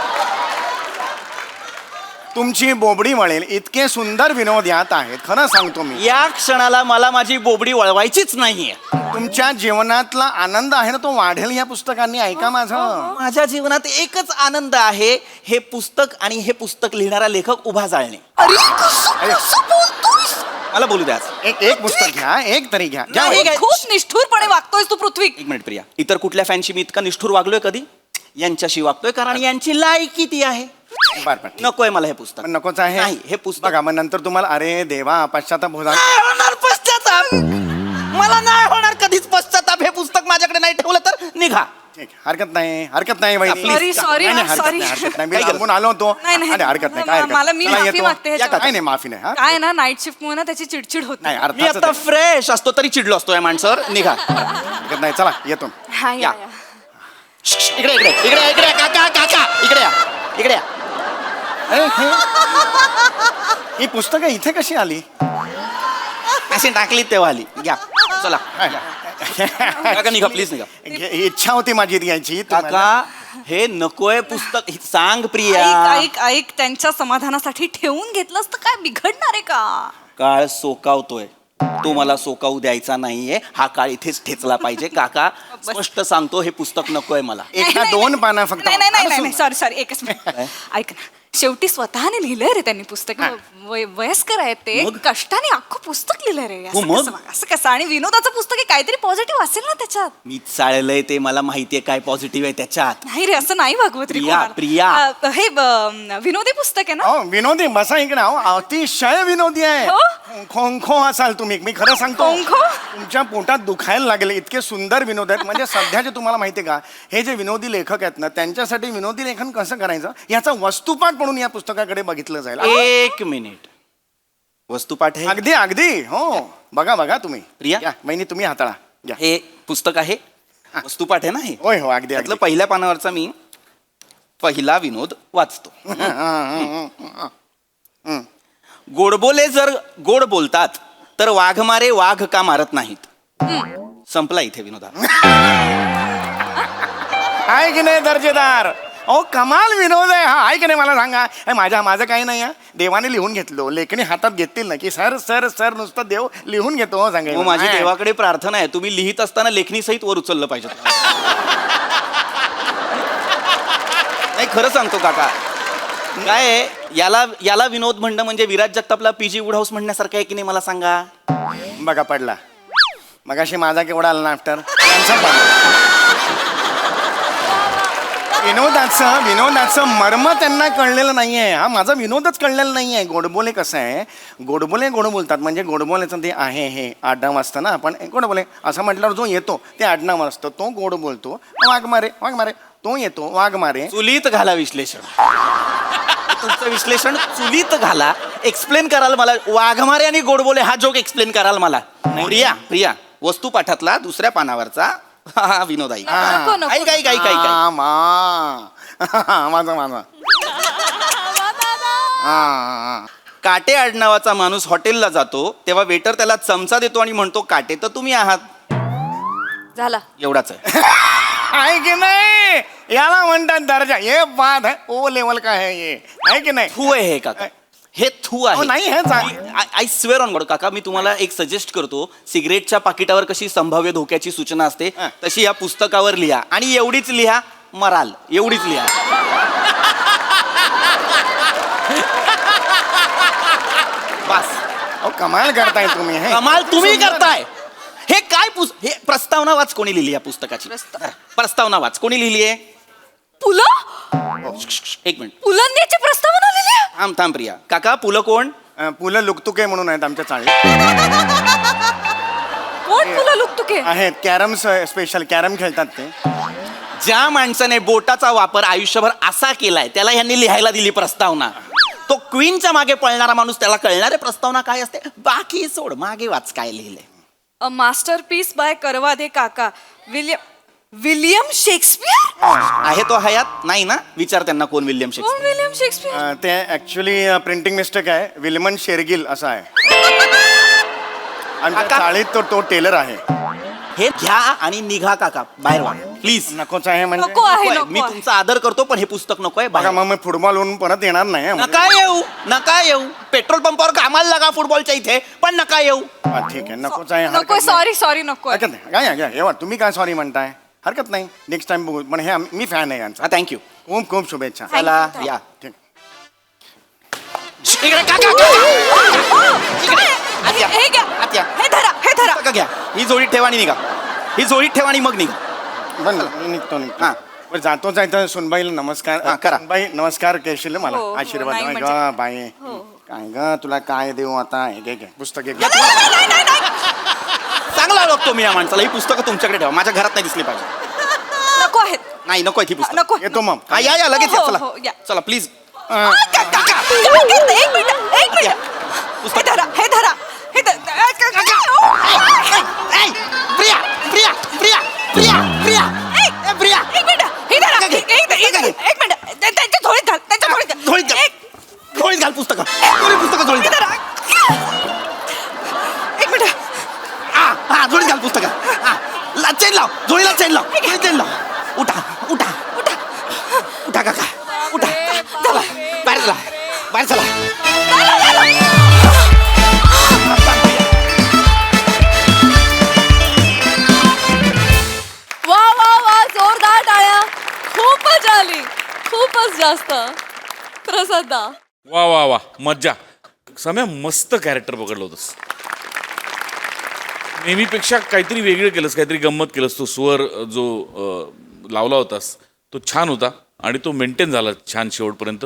तुमची बोबडी वळेल इतके सुंदर विनोद यात आहेत. खरं सांगतो मी, या क्षणाला मला माझी बोबडी वळवायचीच नाहीये. तुमच्या जीवनातला आनंद आहे ना, तो वाढेल या पुस्तकांनी. ऐका माझं. माझ्या जीवनात एकच आनंद आहे, हे पुस्तक आणि हे पुस्तक लिहिणारा लेखक उभा जाळणे. मला बोलू द्या. एक पुस्तक घ्या, एक तरी घ्या. घ्या. नाही, खूप निष्ठुरपणे वागतोय तू पृथ्वी. एक मिनिट प्रिया, इतर कुठल्या फॅनशी मी इतका निष्ठूर वागलोय कधी? यांच्याशी वागतोय, कारण यांची लायकी ती आहे. बरं, नकोय मला हे पुस्तक. पण नकोच आहे. नाही, हे पुस्तक बघा, मग नंतर तुम्हाला अरे देवा पश्चाताप होणार. नाही होणार पश्चाताप. मला नाही होणार कधीच पश्चाताप. हे पुस्तक माझ्याकडे नाही ठेवलं तर निघा. ठीक, हरकत नाही वहिनी. Sorry, sorry, नाही, नाही, हरकत sorry. नाही, हरकत नाही. मी लांबून आलो होतो. नाही. अरे हरकत नाही, काय हरकत मला मी चला, माफी येतो. मागते या का? ह्याच्यात. नाही माफी नाही. हा? काय ना नाईट शिफ्ट मुळे ना त्याची चिडचिड होत नाही, मी अर्थातच आता आहे. फ्रेश असतो तरी चिडलो असतो या माणसावर. निघा. हरकत नाही, चला येतो. हा, या, या. या. इकडे इकडे इकडे इकडे काका काका इकडे या, इकडे या. अरे, ही पुस्तकं इथे कशी आली? अशी टाकली तेव्हा आली. घ्या, चला काका निघा, प्लीज निघा. इच्छा होती माझी घ्यायची. काका हे नकोय पुस्तक. सांग प्रिया. ऐक त्यांच्या समाधानासाठी ठेवून घेतलंस तर काय बिघडणार आहे का? काळ सोकावतोय, तो मला सोकावू द्यायचा नाहीये. हा काळ इथेच ठेचला पाहिजे. काका स्पष्ट सांगतो, हे पुस्तक नकोय मला. एका दोन पानं फक्त. नाही सॉरी एकच मिनिट. ऐक ना, शेवटी स्वतःने लिहिलंय रे त्यांनी पुस्तक. वयस्कर आहेत ते, मग? कष्टाने अख्खं पुस्तक लिहिलंय रे. हो, मग? असं कसं? आणि विनोदाचं पुस्तक आहे, काहीतरी पॉझिटिव्ह असेल ना त्याच्यात. मी चाळलंय ते, मला माहितीये काय पॉझिटिव्ह आहे त्याच्यात. नाही रे, असं नाही भागवत रे प्रिया, कोणाला. प्रिया. हे विनोदी पुस्तक आहे ना. हो विनोदी. बसा इकडे. हो अतिशय विनोदी आहे. हो? खोंखो असाल तुम्ही. मी खरं सांगतो, खोंखो? तुमच्या पोटात दुखायला लागले इतके सुंदर विनोद आहेत. म्हणजे सध्याचे तुम्हाला माहितीये का, हे जे विनोदी लेखक आहेत ना, त्यांच्यासाठी विनोदी लेखन कसं करायचं याचा वस्तुपाठ म्हणून या पुस्तकाकडे बघितलं जाईल. एक मिनिट. वस्तुपाठ आहे. अगदी अगदी. हो बघा तुम्ही. प्रिया? या, वहिनी तुम्ही हाताळा. घ्या. हे पुस्तक आहे, वस्तुपाठ आहे ना हे. होय हो अगदी त्यातलं अगदी. पहिल्या पानावरचा मी पहिला विनोद वाचतो. गोडबोले जर गोड बोलतात तर वाघमारे वाघ का मारत नाहीत. संपला इथे विनोदा. आहे की नाही दर्जेदार? अहो कमाल विनोद आहे हा. आहे की नाही मला सांगा. माझं काही नाही आहे. देवाने लिहून घेतलो. लेखणी हातात घेतील ना की सर सर सर नुसतं देव लिहून घेतो. हो सांगा. हो, माझी देवाकडे प्रार्थना आहे, तुम्ही लिहित असताना लेखणी सहित वर उचललं पाहिजे. नाही खरं सांगतो काका, काय आहे, याला विनोद म्हणणं म्हणजे विराज जगतापला पीजी वुड हाऊस म्हणण्यासारखं आहे की नाही मला सांगा. बघा पडला. मगाशी माझा केवढा आला ना आफ्टर. विनोदाचं मर्म त्यांना कळलेलं नाहीये. हा माझा विनोदच कळलेला नाहीये. गोडबोले कसं आहे, गोड बोलतात म्हणजे गोडबोलेचं ते आहे हे आडनाव असतं ना. आपण गोडबोले असं म्हटल्यावर जो येतो ते आडनाव असतं, तो गोड बोलतो. वाघमारे तो येतो वाघमारे. चुलीत घाला विश्लेषण. तुमचं विश्लेषण चुलीत घाला. एक्सप्लेन कराल मला. वाघमारे आणि गोडबोले हा जोक एक्सप्लेन कराल मला. प्रिया वस्तुपाठातला दुसऱ्या पानावरचा हा विनोद आई. माझा काटे आडनावाचा माणूस हॉटेलला जातो तेव्हा वेटर त्याला चमचा देतो आणि म्हणतो काटे तर तुम्ही आहात. झाला एवढाच आहे. आहे की नाही? याला म्हणतात दर्जा. हे बाद है. ओ लेवल का है ये. आहे की नाही? थू आहे हे काका, हे थू आहे. नाही हे आय स्वेअर ऑन गॉड काका, मी तुम्हाला एक सजेस्ट करतो. सिगरेटच्या पाकिटावर कशी संभाव्य धोक्याची सूचना असते तशी या पुस्तकावर लिहा. आणि एवढीच लिहा, मराल. एवढीच लिहा. बस. कमाल करताय तुम्ही. हे कमाल तुम्ही करताय. हे काय हे प्रस्तावना वाच कोणी लिहिली या पुस्तकाची. प्रस्तावना वाच कोणी लिहिली आहे. पुलं एक मिनिट पुलंनीची प्रस्तावना आलेली आहे. थांब प्रिया. काका पुलं कोण? पुलं लुकतुके म्हणून आहेत आमच्या चाळीत कोण पुलं लुकतुके? आहेत कॅरम स्पेशल कॅरम खेळतात ते. ज्या माणसाने बोटाचा वापर आयुष्यभर असा केलाय त्याला ह्यांनी लिहायला दिली प्रस्तावना. तो क्वीनच्या मागे पळणारा माणूस, त्याला कळणारे प्रस्तावना काय असते. बाकी सोड, मागे वाच काय लिहिलंय. अ मास्टरपीस बाय करवादे काका. William Shakespeare. आहे तो हयात नाही ना? विचार त्यांना कोण विल्यम कोण शेक्सपियर. William Shakespeare? ते ऍक्च्युली प्रिंटिंग मिस्टेक आहे. विल्यमन शेरगिल असा आहे. आमच्या काका? चाळीत तो टेलर आहे. हे घ्या आणि निघा काका, बाहेर व्हा प्लीज. नकोच आहे म्हणजे नको आहे नकोय. नको मी आहे. तुमचा आदर करतो पण हे पुस्तक नकोय. बघा बाहेर. मग मी फुटबॉलवरून परत येणार नाही हं. नका येऊ, नका येऊ. पेट्रोल पंपावर कामाला लागा फुटबॉलच्या इथे, पण नका येऊ. हा, ठीक आहे नकोच आहे. नको हरकत नाही. सॉरी नको हरकत नाही. काय घ्या एवढं तुम्ही काय सॉरी म्हणताय. हरकत नाही, नेक्स्ट टाइम बघू. पण हे मी फॅन आहे यांचा. थँक्यू. खूप खूप शुभेच्छा. चला या. ठीक. इकडे काका, काका. इकडे. आत या. हे घ्या. आत या. हे धरा पुस्तकं घ्या. ही जोडी ठेवा आणि निघा. ही जोडी ठेवा आणि मग निघा. बरं मी निघतो हा. बरं जातो जायचं. सुनबाईला नमस्कार. हा, करा. सुनबाई नमस्कार केशील मला हो, हो, आशीर्वाद. नाही ग म्हणजे- बाई काय ग तुला काय देऊ आता. हे घे पुस्तके घे. चांगला ओळखतो मी या माणसाला. ही पुस्तकं तुमच्याकडे ठेवा, माझ्या घरात नाही दिसली पाहिजे. नको आहेत. नाही नको ही पुस्तक. नको. येतो मग. हा या लगेच या. हो, चला हो, या. चला प्लीज. एक मिनिट. पुस्तक. हे धरा हे प्रिया प्रिया प्रिया प्रिया प्रिया ए, प्रिया एक मिनिट. हे धरा. एक मिनिट. त्यांच्या थोडीत घाल. झोळीत घाल. झोळीत घाल पुस्तकं. पुस्तकं झोळीत हे घाल. धरा. एक मिनिट. हा झोळीत घाल पुस्तकं. हा चेन लाव. झोळीला चेन लाव. चेन लाव. उठा उठा उठा उठा काका उठा. चला बाहेर चला. बाहेर चला. वा वा वा जोरदार टाळ्या. खूप मजा आली. खूपच जास्त. प्रसादा वा वा वा मज्जा. सम्या मस्त कॅरेक्टर पकडलं होतंस. नेहमीपेक्षा काहीतरी वेगळं केलंस, काहीतरी गंमत केलंस. तो स्वर जो लावला होतास तो छान होता आणि तो मेंटेन झाला छान शेवटपर्यंत.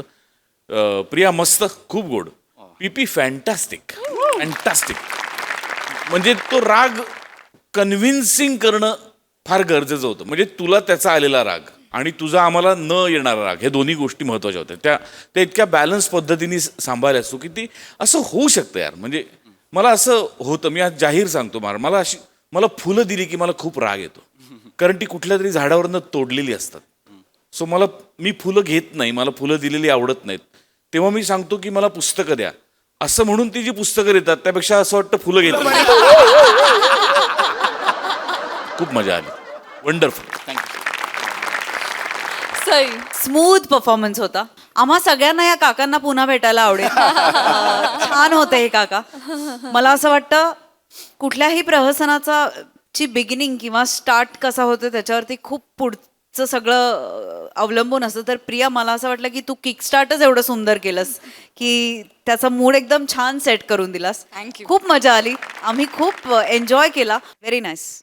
प्रिया मस्त, खूप गोड. पीपी फॅन्टॅस्टिक फॅन्टॅस्टिक. म्हणजे तो राग कन्व्हिन्सिंग करणं फार गरजेचं होतं. म्हणजे तुला त्याचा आलेला राग आणि तुझा आम्हाला न येणारा राग, हे दोन्ही गोष्टी महत्त्वाच्या होत्या. त्या इतक्या बॅलन्स पद्धतीने सांभाळल्या असतो की ती असं होऊ शकतं यार. म्हणजे मला असं होतं, मी आज जाहीर सांगतो मला फुलं दिली की मला खूप राग येतो. कारण ती कुठल्या तरी झाडावरनं तोडलेली असतात. सो मी फुलं घेत नाही, मला फुलं दिलेली आवडत नाहीत. तेव्हा मी सांगतो की मला पुस्तकं द्या, असं म्हणून ती जी पुस्तकं देतात त्यापेक्षा असं वाटतं फुलं घेतलं. खूप मजा आली. वंडरफुल. सई. स्मूथ परफॉर्मन्स होता. आम्हा सगळ्यांना या काकांना पुन्हा भेटायला आवडेल. छान होते हे काका. मला असं वाटतं कुठल्याही प्रहसनाचा ची बिगिनिंग किंवा स्टार्ट कसा होतो त्याच्यावरती खूप पुढचं सगळं अवलंबून असतं. तर प्रिया, मला असं वाटलं की तू किक स्टार्टच एवढं सुंदर केलंस की त्याचा मूड एकदम छान सेट करून दिलास. Thank you. खूप मजा आली. आम्ही खूप एन्जॉय केला. Very nice.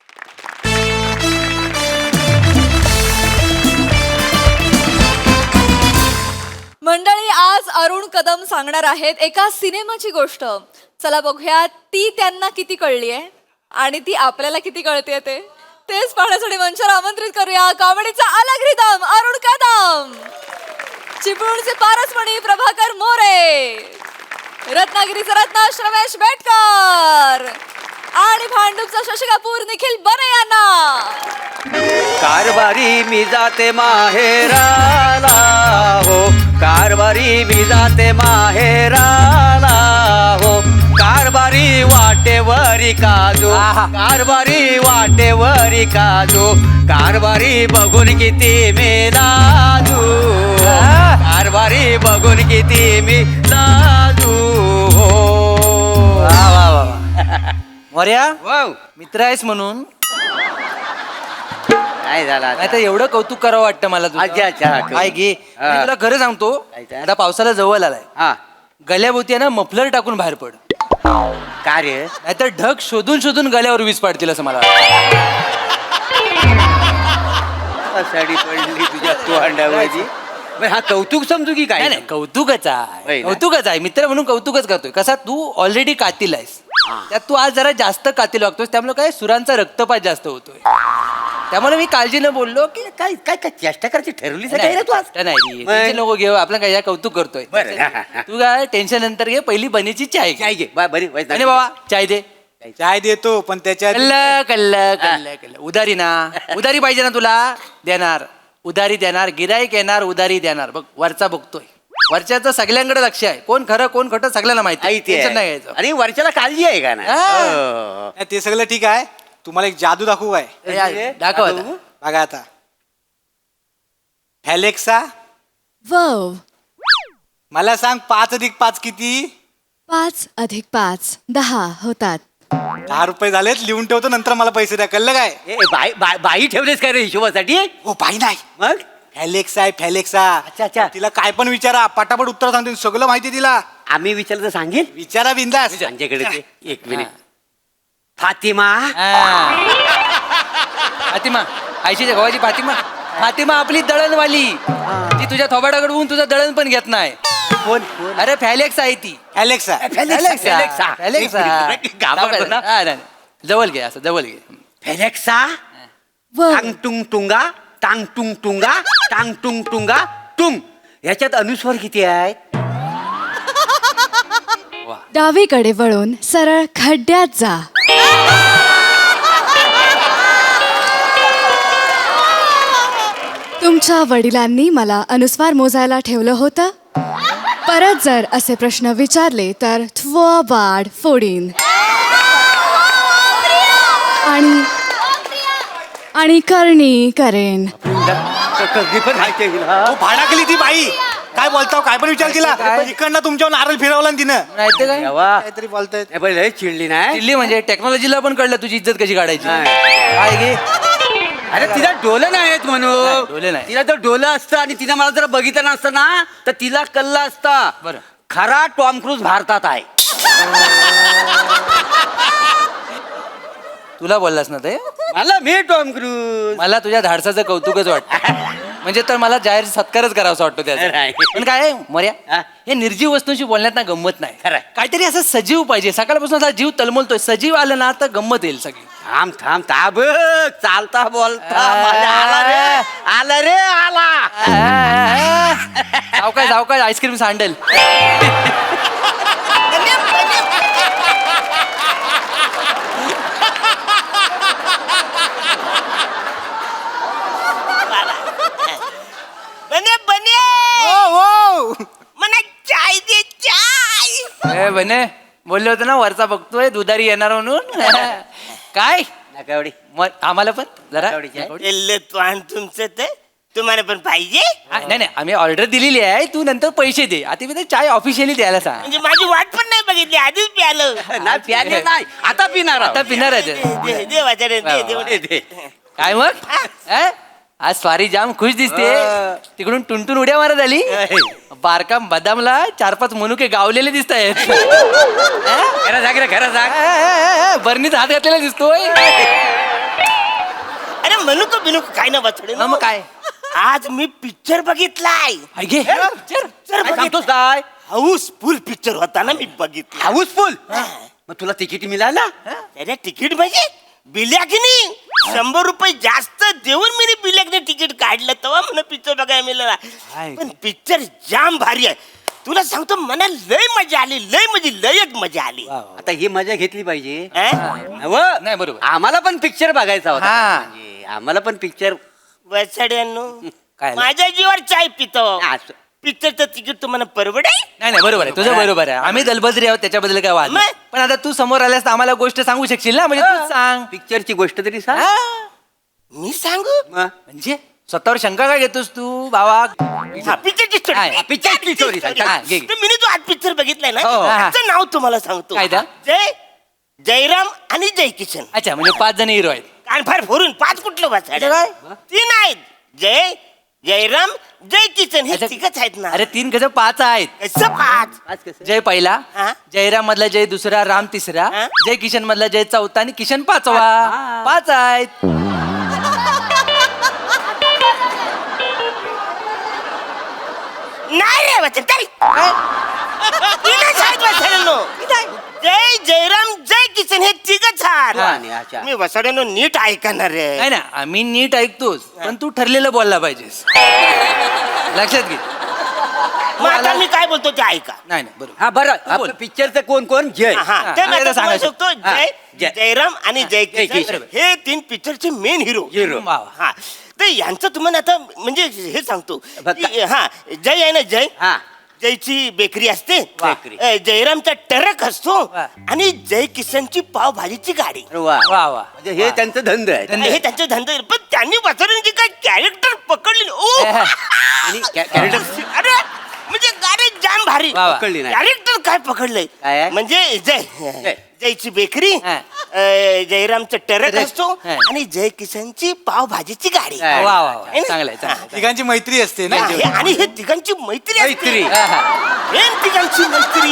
मंडळी, आज अरुण कदम सांगणार आहेत एका सिनेमाची गोष्ट. चला बघूया ती त्यांना किती कळली आहे आणि ती आपल्याला किती कळते तेच पाहण्यासाठी मंचावर आमंत्रित करूया कॉमेडीचा अलग रिदम अरुण कदम, चिपळूणचे पारसमणी प्रभाकर मोरे, रत्नागिरीचा रत्ना श्रमेश बेटकर आणि भांडूपचा शशी कपूर निखिल बने यांना. कारभारी मी जाते माहेराला हो, कारभारी मी जाते माहेराला हो, कारभारी वाटेवरी काजू, कारभारी वाटेवरी काजू, कारभारी बघून किती मी लाजू, कारभारी बघून किती मी लाजू हो. मोर्या मित्र आहेस म्हणून काय झाला नाही तर एवढं कौतुक करावं वाटतं मला तुझं. काय घे, मी तुला खरं सांगतो, आता पावसाला जवळ आलाय. हा गल्याभोवती आहे ना मफलर टाकून बाहेर पड. कार्य नाहीतर ढग शोधून शोधून गल्यावर वीज पाडतील असं मला वाटतं. साडी पडली तुझ्या तू अंड्यावरची हा कौतुक समजू की काय? नाही नाही कौतुकच आहे होय ना? कौतुकच आहे मित्र म्हणून कौतुकच करतोय कसा तू ऑलरेडी कातील आहेस त्यात तू आज जरा जास्त कातील वागतोस त्यामुळे काय सुरांचा रक्तपात जास्त होतोय त्यामुळे मी काळजीनं बोललो की काय काय काय चेष्टा करायची ठरवलीस काय रे तू आज? नाही टेन्शन नको घेऊ आपलं काय कौतुक करतोय बरं, हा, हा. तू काय टेन्शन नंतर घे पहिली बनीची चाय काय घे बरी आणि बाबा चाय दे चाय देतो पण त्याच्यात कल्ल उधारी ना उधारी पाहिजे ना तुला देणार उधारी देणार गिराईक येणार उधारी देणार बघ वरचा बघतोय वरच्याचं सगळ्यांकडे लक्ष आहे कोण खरं कोण खोटं सगळ्यांना माहिती आहे. टेन्शन नाही घ्यायचं आणि वर्षाला काळजी आहे का ना हा. ते सगळं ठीक आहे तुम्हाला एक जादू दाखवू काय दाखव आता. बघा आता हॅलेक्सा वव मला सांग 5+5 किती 5 अधिक 5 10 होतात 10 रुपये झालेत लिहून ठेवतो नंतर मला पैसे द्या कळलं काय ए, बाई ठेवलेस काय रे हिशोबासाठी? हो बाई नाही मग फॅलेक्सा आहे फॅलेक्सा अच्छा. तिला काय पण विचारा पटापट उत्तर सांगते सगळं माहिती तिला आम्ही विचारलं तर सांगेल विचारा बिंदास त्यांच्याकडे ते. एक मिनिट फातिमा फातिमा आयशीच्या गव्हाची फातिमा आपली दळणवाली ती तुझ्या थोबाडाकडे होऊन तुझं दळण पण घेत नाही कोण अरे फॅलेक्स आहे ती फॅलेक्सा जवळ घे असं जवळ घे फेलेक्सा टांग टुंग टुंगा टांग टुंग टुंगा टांग टुंग टुंगा टुंग ह्याच्यात अनुस्वर किती आहेत? डावीकडे वळून सरळ खड्ड्यात जा तुमच्या वडिलांनी मला अनुस्वार मोजायला ठेवलं होतं परत जर असे प्रश्न विचारले तर थ्वबाड फोडीन आणि करणी करेन भाडाकली ती बाई काय बोलताव काय पण विचार तिला इकडनं तुमच्यावर नारळ फिरवला ना तिनं नाही तर काय काहीतरी बोलतायत चिडली नाही दिल्ली म्हणजे टेक्नॉलॉजीला पण कळलं तुझी इज्जत कशी काढायची काय घे अरे तिला डोलं नाही आहेत म्हणून डोले नाही. तिला जर डोलं असतं आणि तिला मला जर बघितलं नसतं ना तर तिला कल्ला असता बरं. खरा टॉम क्रूज भारतात आहे तुला बोललास ना ते मी टॉम क्रूज मला तुझ्या धाडसाचं कौतुकच वाटतं म्हणजे तर मला जाहीर सत्कारच करावासा वाटतो त्याचा नाही. पण काय आहे, मर्या हे निर्जीव वस्तूंशी बोलण्यात ना गंमत नाही खरंय. काहीतरी असं सजीव पाहिजे सकाळपासून असा जीव तलमलतोय सजीव आलं ना तर गंमत येईल सगळी थांब ताब चालता बोलता मजा आला रे सावकाश आईस्क्रीम सांडेल मला चाय दे चाय बने बोलले होते ना वरचा बघतोय दुधारी येणार म्हणून काय मग आम्हाला पण जरा तुमचं ते तुम्हाला पण पाहिजे नाही आम्ही ऑर्डर दिलेली आहे तू नंतर पैसे दे आता मी ते चाय ऑफिशियली द्यायला सांग म्हणजे माझी वाट पण नाही बघितली आधीच प्यालं नाही आता पिणार आता पिणार आहे ते. दे काय मग आज स्वारी जाम खुश दिसते तिकडून टुनटुन उड्या मारत आली बारका बदामला 4-5 मनुके गावलेले दिसत आहेत बरणीत हात घातलेला दिसतोय अरे मनुक बिनुक काय ना बचडे मग काय आज मी पिक्चर बघितलाय सांगतोस काय हाऊसफुल पिक्चर होता ना मी बघितला हाऊसफुल मग तुला तिकीट मिळाला त्याच्या तिकीट म्हणजे बिल्याकनी 100 रुपये जास्त देऊन मी बिल्याकने तिकीट काढलं तेव्हा मला पिक्चर बघायला मिळाला पण पिक्चर जाम भारी आहे तुला सांगतो मला लय मजा आली लय म्हणजे लयच मजा आली आता ही मजा घेतली पाहिजे नाही बरोबर आम्हाला पण पिक्चर बघायचा होता हा. म्हणजे आम्हाला पण पिक्चर बसड्यांनो काय माझ्या जीवावर चाय पितो पिक्चरचं तिकीट तुम्हाला परवडेल नाही बरोबर आहे तुझं बरोबर आहे आम्ही दलबद्री आहोत त्याच्याबद्दल काय वाद नाही. पण आता तू समोर आल्यास तर आम्हाला गोष्ट सांगू शकशील ना म्हणजे तू सांग पिक्चरची गोष्ट तरी सांग मी सांगू म्हणजे स्वतःवर शंका काय घेतोस तू बाबा पिक्चरची स्टोरी पिक्चरची स्टोरी मी तो आज पिक्चर बघितलाय ना हो. त्याचं नाव तुम्हाला सांगतो काय त्या? जयराम आणि जय किशन अच्छा म्हणजे 5 जण हिरो आहेत कानफार फोडून 5 कुठलं वाचायचं काय? 3 आहेत जयराम जय किशन हे तिघच आहेत ना अरे 3 कसं 5 आहेत कसं 5 जय पहिला हा? जयराम मधला जय दुसरा राम तिसरा हा? जय किशन मधला जय चौथा आणि किशन 5वा 5 आहेत काय रे वचन काय तीनच आहेत वसाड्यांनो. जय जयराम जय किसन हे तिघच आहेत. मी वसाड्यांनो नीट ऐकणार रे. नाही ना आम्ही नीट ऐकतोच पण तू ठरलेलं बोलला पाहिजेस लक्षात घे. मग आता मी काय बोलतो ते ऐका. नाही नाही बरोबर. हा बरं आपलं पिक्चरचं कोण कोण जय हा ते मी आता सांगू शकतो. जय जय. जयराम आणि जय जय किसन किसन. हे 3 पिक्चरचे मेन हिरो. हा तर यांचं तुम्हाला आता म्हणजे हे सांगतो की, हा जय आहे ना जय हा जयची बेकरी असते बेकरी. जयरामचा ट्रक असतो आणि जय किसनची पावभाजीची गाडी. वा वा वा म्हणजे हे त्यांचं धंद आहे हे त्यांचे धंदे. पण त्यांनी वसरणाची काय कॅरेक्टर पकडली ओ आणि कॅरेक्टर अरे म्हणजे गाडी जाम भारी वा वा. पकडली नाही कॅरेक्टर काय पकडलंय काय? म्हणजे जय जयची बेकरी जयरामचा ट्रक असतो आणि जय किसनची पावभाजीची गाडी. वा वा वा चांगलं आहे चांगलं तिघांची मैत्री असते ना आणि हे तिघांची मैत्री असते. मैत्री. हे तिघांची मैत्री.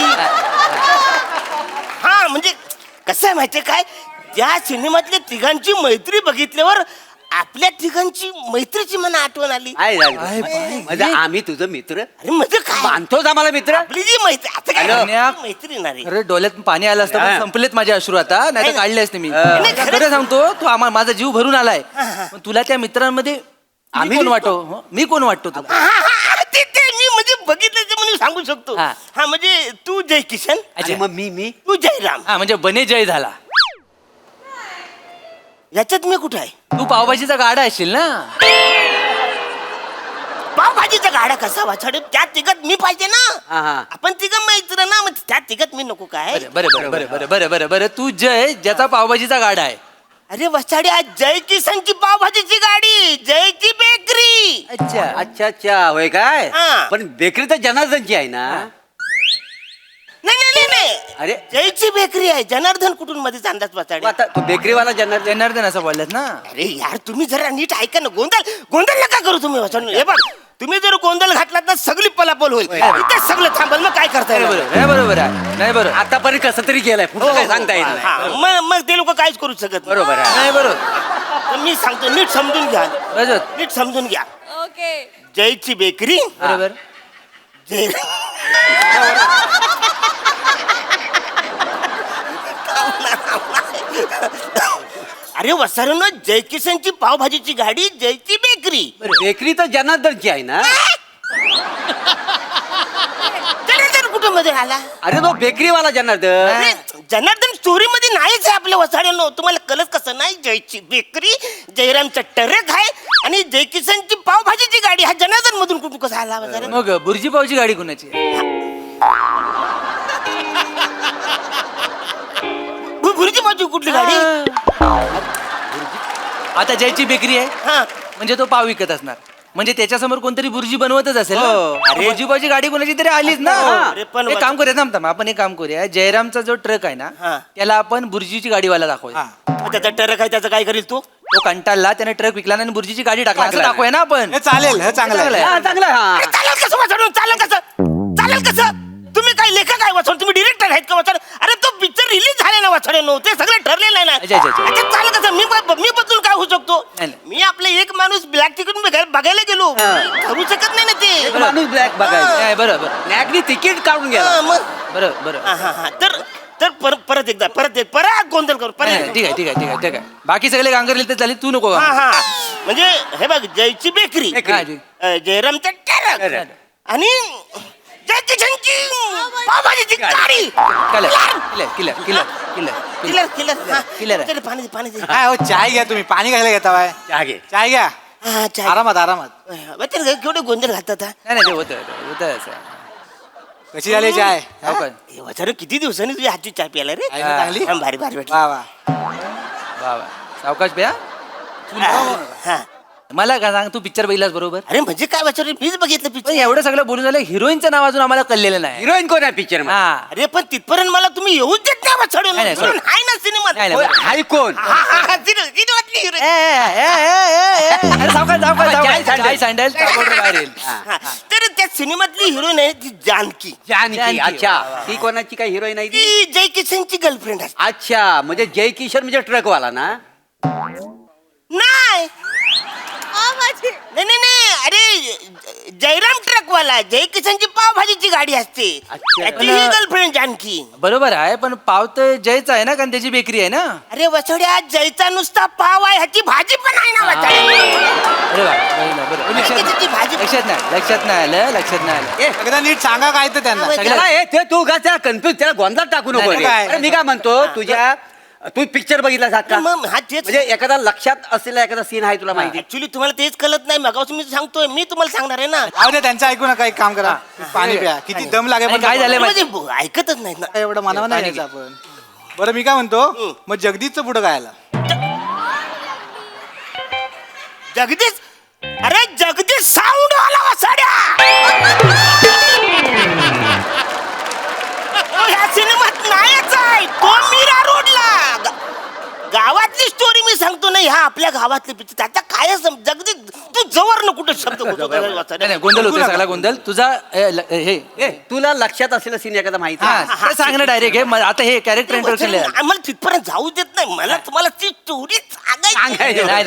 हा म्हणजे कसं आहे माहितीये काय त्या सिनेमातल्या तिघांची मैत्री बघितल्यावर आपल्या तिघांची मैत्रीची मला आठवण आली. म्हणजे आम्ही तुझं मित्र अरे म्हणजे काय मानतोच आम्हाला मित्र आपली जी मैत्री आता काय अरे, मैत्री ना रे. अरे डोळ्यात पाणी आलं असतं पण संपलेत माझे अश्रू आता नाही तर काढले असते मी. खरं सांगतो तू माझा जीव भरून आलाय पण तुला त्या मित्रांमध्ये आम्ही कोण वाटतो मी कोण वाटतो तुला. ते मी म्हणजे बघितलं म्हणून सांगू शकतो. हा म्हणजे तू जय किशन आणि मग मी तू जयराम. हा म्हणजे बने जय झाला. याच्यात मी कुठे आहे. तू पावभाजीचा गाडा असशील ना. पावभाजीचा गाडा कसा वाचाडे त्या तिघत मी पाहिजे ना. आपण तिघ मैत्र ना मग त्या तिघत मी नको काय. बरं बरं बरं बरं बरं बरं बरं तू जय ज्याचा पावभाजीचा गाडा आहे. अरे वसाडी आज जय किसनची पावभाजीची गाडी जयची बेकरी. अच्छा अच्छा अच्छा होय काय हा. पण बेकरी तर जनार्दनची आहे ना. नाही नाही नाही नाही अरे जयची बेकरी आहे जनार्दन कुठून मध्येच अंदाज वाचाडे. आता तो बेकरीवाला जनार्दन जनार्दन असं बोललात ना. अरे यार तुम्ही जरा नीट ऐका ना. गोंधळ नका करू तुम्ही वसाड. हे बघ तुम्ही जर गोंधळ घातलात ना सगळी पलापल होईल. इथे सगळं थांबल मग काय करताय. बरोबर आहे नाही बरोबर आतापर्यंत कसं तरी गेलाय पुढे काय सांगता येत नाही. हा, मग ते लोक काहीच करू शकत नाही. बरोबर आहे नाही बरोबर. पण मी सांगतो नीट समजून घ्या. रजत नीट समजून घ्या. ओके जयची बेकरी बरोबर. जय अरे वसारण जय किसनची पावभाजीची गाडी जयची बेकरी. बेकरी तर जनार्दनची आहे ना. जनार्दन कुठं मध्ये आला. अरे तो बेकरीवाला जनार्दन. अरे, जनार्दन स्टोरी मध्ये नाहीच आहे आपल्या वसाड्यानो. तुम्हाला कळत कसं नाही. जयची बेकरी जयरामचा ट्रक आहे आणि जय किसनची पावभाजीची गाडी हा जनार्दन मधून कुठून कसा आला वसाड्यानो. मग बुर्जी पावची गाडी कुणाची. गुरुजी बाजू कुठली गाडी. आता जयची बेकरी आहे हा म्हणजे तो पाव विकत असणार म्हणजे त्याच्यासमोर कोणतरी बुर्जी बनवतच असेल ना. बुर्जी पावची गाडी कोणाची तरी आलीच ना. अरे पण एक काम करूया थांब आपण एक काम करूया जयरामचा जो ट्रक आहे ना त्याला आपण बुर्जीची गाडीवाला दाखवूया. त्याचा ट्रक आहे त्याचं काय करेल तू. तो कंटाळला त्याने ट्रक विकला आणि बुर्जीची गाडी टाकला असं दाखवूया ना आपण. हे चालेल हे चांगलं आहे. हा, चांगलं आहे, हा. अरे चालेल कसं वाचवून चालेल कसं. तुम्ही काय लेखक आहे वाचवून तुम्ही डिरेक्टर आहेत का वाचवून. अरे तो पिक्चर रिलीज झाले ना वाचवणे ते सगळं ठरलेलं आहे ना. अच्छा, अच्छा, अच्छा. अच्छा, चालेल कसं मी बदलून काय होऊ शकतो. नाही, नाही. मी आपले एक माणूस ब्लॅक तिकीट बघायला गेलो. मी ठरवू शकत नाही ना एक ते. माणूस ब्लॅक बघायचा नाही, बरोबर ब्लॅकनी तिकीट काढून गेला. हा, मग बरोबर बरोबर. हा. तर परत एकदा परत गोंधळ करू नाही, परत. ठीक आहे ठीक आहे ठीक आहे ठीक आहे बाकी सगळे गांगरले तर चालेल तू नको हा हा म्हणजे हे बघ जयची बेकरी हा, ठीक. जयरामचा ट्रक आणि जय किशनची पावभाजीची गाडी. Killer killer killer killer killer killer हा. किलर आहे. दे, पाणी दे, पाणी दे. काय हो चाय घ्या तुम्ही पाणी घ्यायला घेता बाय चहा घे. चाय घ्या हा, चाय. आरामात आरामात. बच्चन केवढे गोंधळ घालतात हा. नाही नाही ते होतं असं. कशी झाली चाय हो का? हे वचारे किती दिवसांनी तुझ्या हातची चाय प्यायला रे. आहे ना चांगली हा, भारी भारी वाटली. वा वा वा वा सावकाश प्या. हा. मला का सांग तू पिक्चर बघितलास बरोबर. अरे म्हणजे काय वचारे मीच बघितलं पण पिक्चर. एवढं सगळं बोलून झालं हिरोईनचं नाव अजून आम्हाला कळलेलं नाही. हिरोईन कोण आहे पिक्चर मध्ये. हा अरे पण तिथपर्यंत मला तुम्ही येऊच देत नाही वचाडून. नाही, sorry. आहे ना सिनेमात. नाही, होय, हाय कोण. किती वाटली हिरो. अरे सावकाश सावकाश चाय सँडल बाहेर येईल. तर त्या सिनेमातली हिरोईन आहे ती जानकी. जानकी. जानकी, अच्छा वा, वा. ती कोणाची काय हिरोईन आहे ती. ती जय किशनची गर्लफ्रेंड असते. अच्छा म्हणजे जय किशन म्हणजे ट्रकवाला ना. नाही नाही अरे जयराम ट्रक ट्रकवाला जय किशनची पावभाजीची गाडी असते त्याची ही गर्लफ्रेंड जानकी. बरोबर आहे पण पाव तर जयचा आहे ना कारण त्याची बेकरी आहे ना. अरे वसड्या जयचा नुसता पाव आहे ह्याची भाजी पण आहे ना वसड्या. अरे वा, बरोबर. त्याची भाजी लक्षात नाही आलं. एकदा नीट सांगा काय तर त्यांना. त्याला ते तू उगाच त्याला कन्फ्युज त्याला गोंधळात टाकू नको नाही, रे. काय? अरे मी काय म्हणतो तुझ्या तू पिक्चर बघितला का मग हा तेच म्हणजे एखादा लक्षात असलेला एखादा सीन आहे तुला माहिती? ऍक्च्युली तुम्हाला तेच कळत नाही मगापासून मी सांगतोय मी तुम्हाला सांगणार आहे ना. जाऊ दे त्यांचं ऐकू नका. एक काम करा पाणी प्या. किती दम लागेल पण काय झालंय म्हणजे ऐकतच नाही ना. एवढं मानव नाही यायचं आपण. बरं मी काय म्हणतो मग जगदीशचं पुढं काय आला? जगदीश अरे जगदीश साऊंड वाला वसाड्या ह्या सिनेमात नायच आहे तो मीरा रोडला. गावातली स्टोरी मी सांगतो ना ह्या आपल्या गावातली पिक्चर त्याचा काय जगदीश तू जवळ न कुठे शब्द नाही, गोंधळ होते सगळा गोंधळ तुझा हे तुला लक्षात असलेला सीन एखादा माहिती हा सांग ना डायरेक्ट हे आता हे कॅरेक्टर इंट्रोडक्शन आम्हाला तिथपर्यंत जाऊ देत नाही मला तुम्हाला ती स्टोरी सांगायची. नाही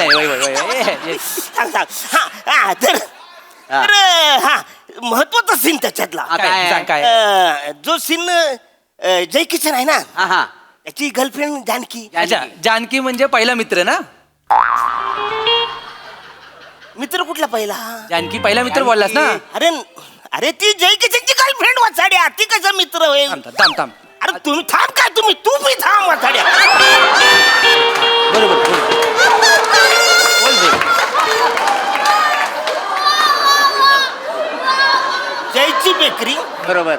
सांग हा तर महत्वाचा सीन त्याच्यातला काय जो सीन जय किशन आहे ना हा त्याची गर्लफ्रेंड जानकी. अच्छा जानकी म्हणजे पहिला मित्र ना. मित्र कुठला पहिला? जानकी पहिला मित्र बोललास ना. अरे ती जय किशनची गर्लफ्रेंड वाचाड्या ती कसा मित्र होईल? थांब अरे तुम्ही थांब काय तू मी थांब वाचाड्या. जयची बेकरी बरोबर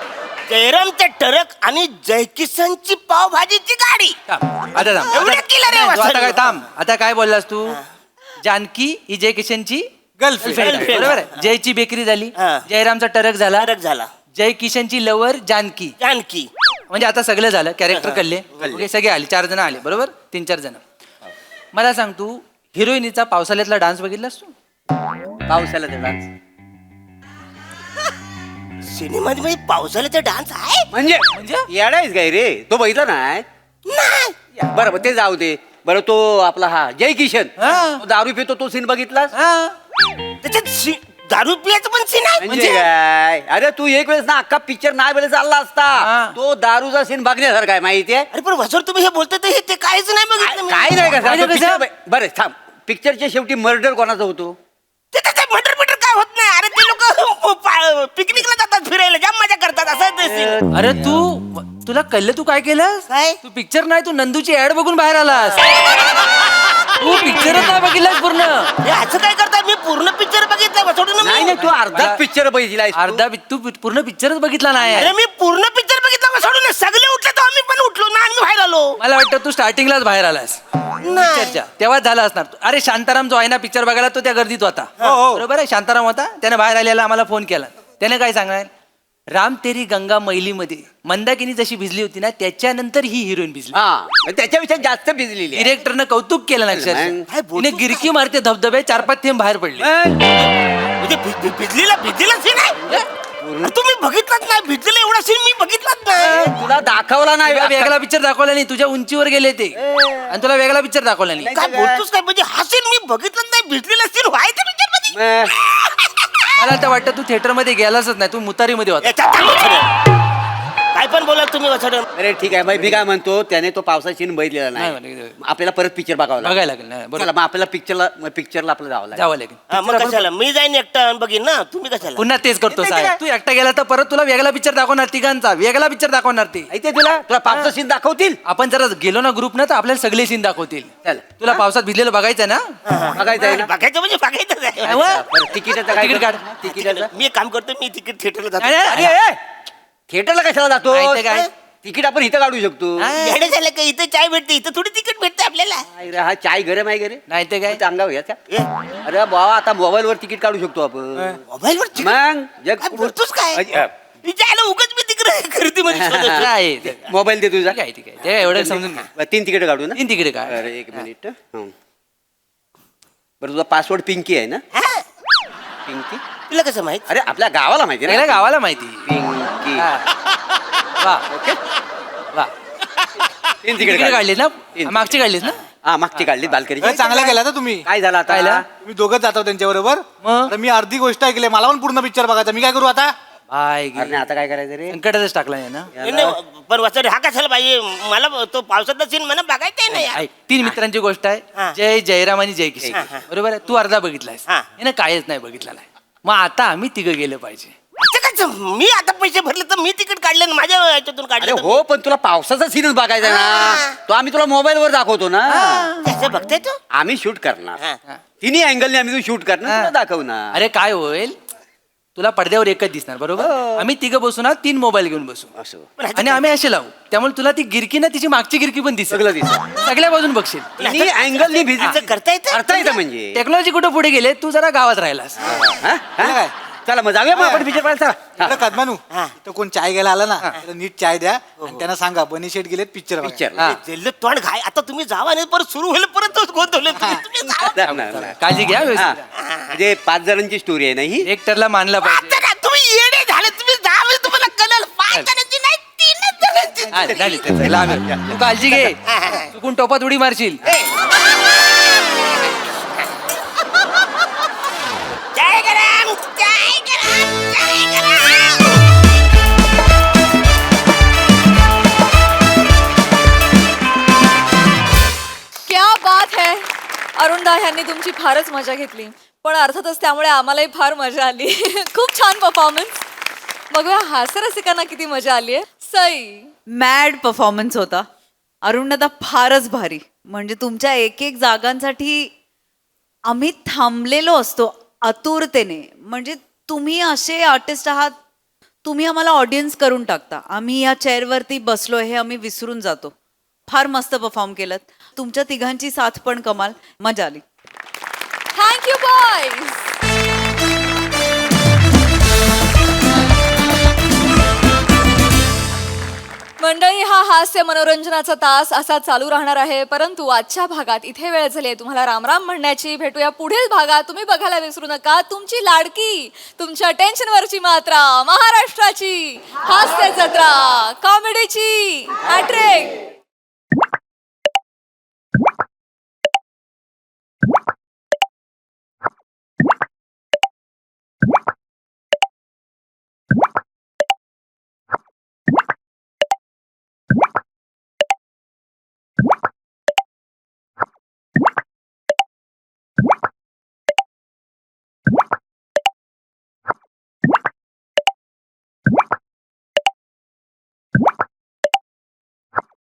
जयरामचा ट्रक आणि जय किशनची पावभाजीची गाडी. आता काय बोललास तू? जानकी ही जय किशनची गर्लफ्रेंड बरोबर आहे. जयची बेकरी झाली जयरामचा टरक झाला जय किशनची लवर जानकी म्हणजे आता सगळं झालं कॅरेक्टर कळले सगळे आले 4 जण आले बरोबर 3-4 जण. मला सांग तू हिरोईनीचा पावसाळ्यातला डान्स बघितलास तू? पावसाळ्याचा डान्स सिनेमामध्ये पावसाळ्याचा डान्स आहे म्हणजे येडायच काय रे तो बघितला नाही? बरोबर ते जाऊ दे. बरं तो आपला हा जय किशन तो दारू पितो तो सीन बघितलास? त्याच्यात दारू पियाचं पण सीन आहे म्हणजे काय अरे तू एक वेळेस ना अख्खा पिक्चर नाही वेळेस चालला असता. तो दारूचा सीन बघण्यासारखा आहे माहितीये. अरे पण वसर तुम्ही हे बोलताय ते काहीच नाही बघितलं. काय नाही का बरं थांब पिक्चरच्या शेवटी मर्डर कोणाचा होतो? मटर काय होत नाही. अरे ते लोक पिकनिकला जातात फिरायला जाम मजा करतात असं. अरे तुला कळलं तू काय केलंस? तू पिक्चर नाही तू नंदूची ऍड बघून बाहेर आलास. तू पिक्चरच नाही बघितलास पूर्ण. असं काय करताय मी पूर्ण पिक्चर बघितला सोडून. नाही तू अर्धा पिक्चर बघितला तू पूर्ण पिक्चरच बघितला नाही. अरे मी पूर्ण पिक्चर बघितला सोडून सगळे उठले तर आम्ही पण उठलो ना आम्ही बाहेर आलो. मला वाटतं तू स्टार्टिंगलाच बाहेर आलास पिक्चरच्या तेव्हाच झाला असणार. अरे शांताराम जो आहे ना पिक्चर बघायला तो त्या गर्दीत होता बरोबर आहे. शांताराम होता त्याने बाहेर आलेला आम्हाला फोन केला. त्याने काय सांगणार राम तेरी गंगा मैलीमध्ये मंदाकिनी जशी भिजली होती ना त्याच्यानंतर ही हिरोईन भिजली. त्याच्यापेक्षा जास्त भिजलेली डिरेक्टरनं कौतुक केलं ना अक्षरशः. गिरकी मारते धबधबे 4-5 थेंब बाहेर पडले. भिजलेला सीन आहे तुम्ही बघितलाच नाही. भिजलेला एवढा सीन मी बघितलाच नाही. तुला दाखवला नाही वेगळा पिक्चर दाखवला नाही. तुझ्या उंचीवर गेले ते आणि तुला वेगळा पिक्चर दाखवला नाही. काय बोलतोस काय म्हणजे हा सीन मी बघितलाच नाही. भिजलेला सीन व्हायचा पिक्चर मध्ये. मला तर वाटतं तू थिएटर मध्ये गेलाच नाही तू मुतारीमध्ये होता. काय पण बोला तुम्ही वसडन. अरे ठीक आहे मी काय म्हणतो त्याने तो पावसाचा सीन बघितलेला नाही. आपल्याला परत पिक्चर बघायला लागेल. मग आपल्याला पिक्चरला आपलं जावं लागेल. मग कशाला मी जाईन एकटा बघीन ना तुम्ही कशाला. पुन्हा तेच करतो साहेब. तू एकटा गेला तर परत तुला वेगळा पिक्चर दाखवणार तिघांचा वेगळा पिक्चर दाखवणार ते तुला पावसाचा सीन दाखवतील. आपण जरा गेलो ना ग्रुप ना तर आपल्याला सगळे सीन दाखवतील. तुला पावसात भिजलेलं बघायचं ना? बघायचं आहे बघायचं म्हणजे बघायचं आहे. तिकीटाचं काय काढ. तिकीट मी एक काम करतो मी तिकीट थिएटरला जातो. थिएटरला कशाला जातो? तिकीट आपण इथं काढू शकतो. येडे झालं का इथं चाय भेटते इथं थोडी तिकीट भेटते आपल्याला. हा चाय गरम आहे गरे नाही ते काय चांगला होया. अरे बाबा आता मोबाईल वर तिकीट काढू शकतो आपण. मोबाईलवर मग जग बोलतोस काय विचारलं उगाच मी तिकडे खरेदी मध्ये मोबाईल दे तुझा. काय ठीक आहे ते एवढं समजून घे. 3 तिकीट काढू ना? 3 तिकीट काढ. अरे 1 मिनिट. बरं तुझा पासवर्ड पिंकी आहे ना? पिंकी तुला कसं माहित? अरे आपल्या गावाला माहिती ना? गावाला माहिती. पिंकी वा ओके वा 3 तिकीट काढलीस ना? मागची काढलीस ना? हा मागची काढली बाल्कनी चांगला केला तर तुम्ही काय झालं आता तुम्ही दोघंच जाता त्यांच्या बरोबर मग? मी अर्धी गोष्ट ऐकली मला पण पूर्ण पिक्चर बघायचा मी काय करू आता भाई अरे नाही, आता काय करायचं रे संकटातच टाकलाय ना नाही, पण वाचन हा कशाला पाहिजे मला तो पावसातला सीन मला बघायचा नाही यार. ऐक, 3 मित्रांची गोष्ट हा. आहे जय जयराम आणि जय किशन हा, हा. बरोबर आहे तू अर्धा बघितलायस हा. ना कायच नाही बघितलेला आहे मग आता आम्ही तिघं गेलं पाहिजे आता काय मी आता पैसे भरले तर मी तिकीट काढले आणि माझ्या याच्यातून अरे काढले हो पण तुला पावसाचा सीनच बघायचा ना तो आम्ही तुला मोबाईल वर दाखवतो ना त्याचं बघताय तू आम्ही शूट करणार हा. तिन्ही अँगलने आम्ही शूट करणार तुला दाखवणार अरे काय होईल तुला पडद्यावर एकच दिसणार बरोबर आम्ही तिघं बसू ना 3 मोबाईल घेऊन बसू असं आणि आम्ही असे लावू त्यामुळे तुला ती गिरकी ना तिची मागची गिरकी पण दिसेल सगळं दिसेल. सगळ्या बाजून बघशील तिन्ही अँगलनी असं व्हिजिट करता येतं करता येतं म्हणजे टेक्नॉलॉजी कुठं पुढे गेले तू जरा गावात राहिलास हा? हा? चला मग जाऊया मग आपण पिक्चर पाहायला इकडं कदमानू हा. तर कोण चाय घ्यायला आला ना तर नीट चाय द्या आणि त्यांना सांगा बनी शेट गेलेत पिक्चर पिक्चर जेल्लं तोंड घाय आता तुम्ही जावा नाही परत सुरू होईल परत तोच गोंधळ तुम्ही जावा. काळजी घ्या व्यवस्थित. म्हणजे 5 जणांची स्टोरी आहे ना ही एकटरला मानला पाहिजे आता काय तुम्ही येडे झाले तुम्ही जा म्हणजे तुम्हाला कळलं 5 जणांची नाही 3 जणांची हा, झाली तर झाली. लांब. तू काळजी घे चुकून टोपात उडी मारशील जय गरम जय गरम जय गरम क्या बात है अरुणदा ह्यांनी तुमची फारच मजा घेतली पण अर्थातच त्यामुळे आम्हालाही फार मजा आली खूप छान परफॉर्मन्स बघूया हास्यरसिकांना किती मजा आली आहे सई मॅड परफॉर्मन्स होता अरुणदा फारच भारी म्हणजे तुमच्या एक एक जागांसाठी आम्ही थांबलेलो असतो आतुरतेने म्हणजे तुम्ही असे आर्टिस्ट आहात तुम्ही आम्हाला ऑडियन्स करून टाकता आम्ही या चेअरवरती बसलो हे आम्ही विसरून जातो फार मस्त परफॉर्म केलं तुमच्या तिघांची साथ पण कमाल मजा आली थँक्यू बॉयज मंडळी हा हास्य मनोरंजनाचा तास असा चालू राहणार आहे परंतु आजच्या भागात इथे वेळ झाली तुम्हाला रामराम म्हणण्याची भेटूया पुढील भागात तुम्ही बघायला विसरू नका तुमची लाडकी तुमच्या टेन्शनवरची मात्रा महाराष्ट्राची हास्य जत्रा कॉमेडीची हॅट्रिक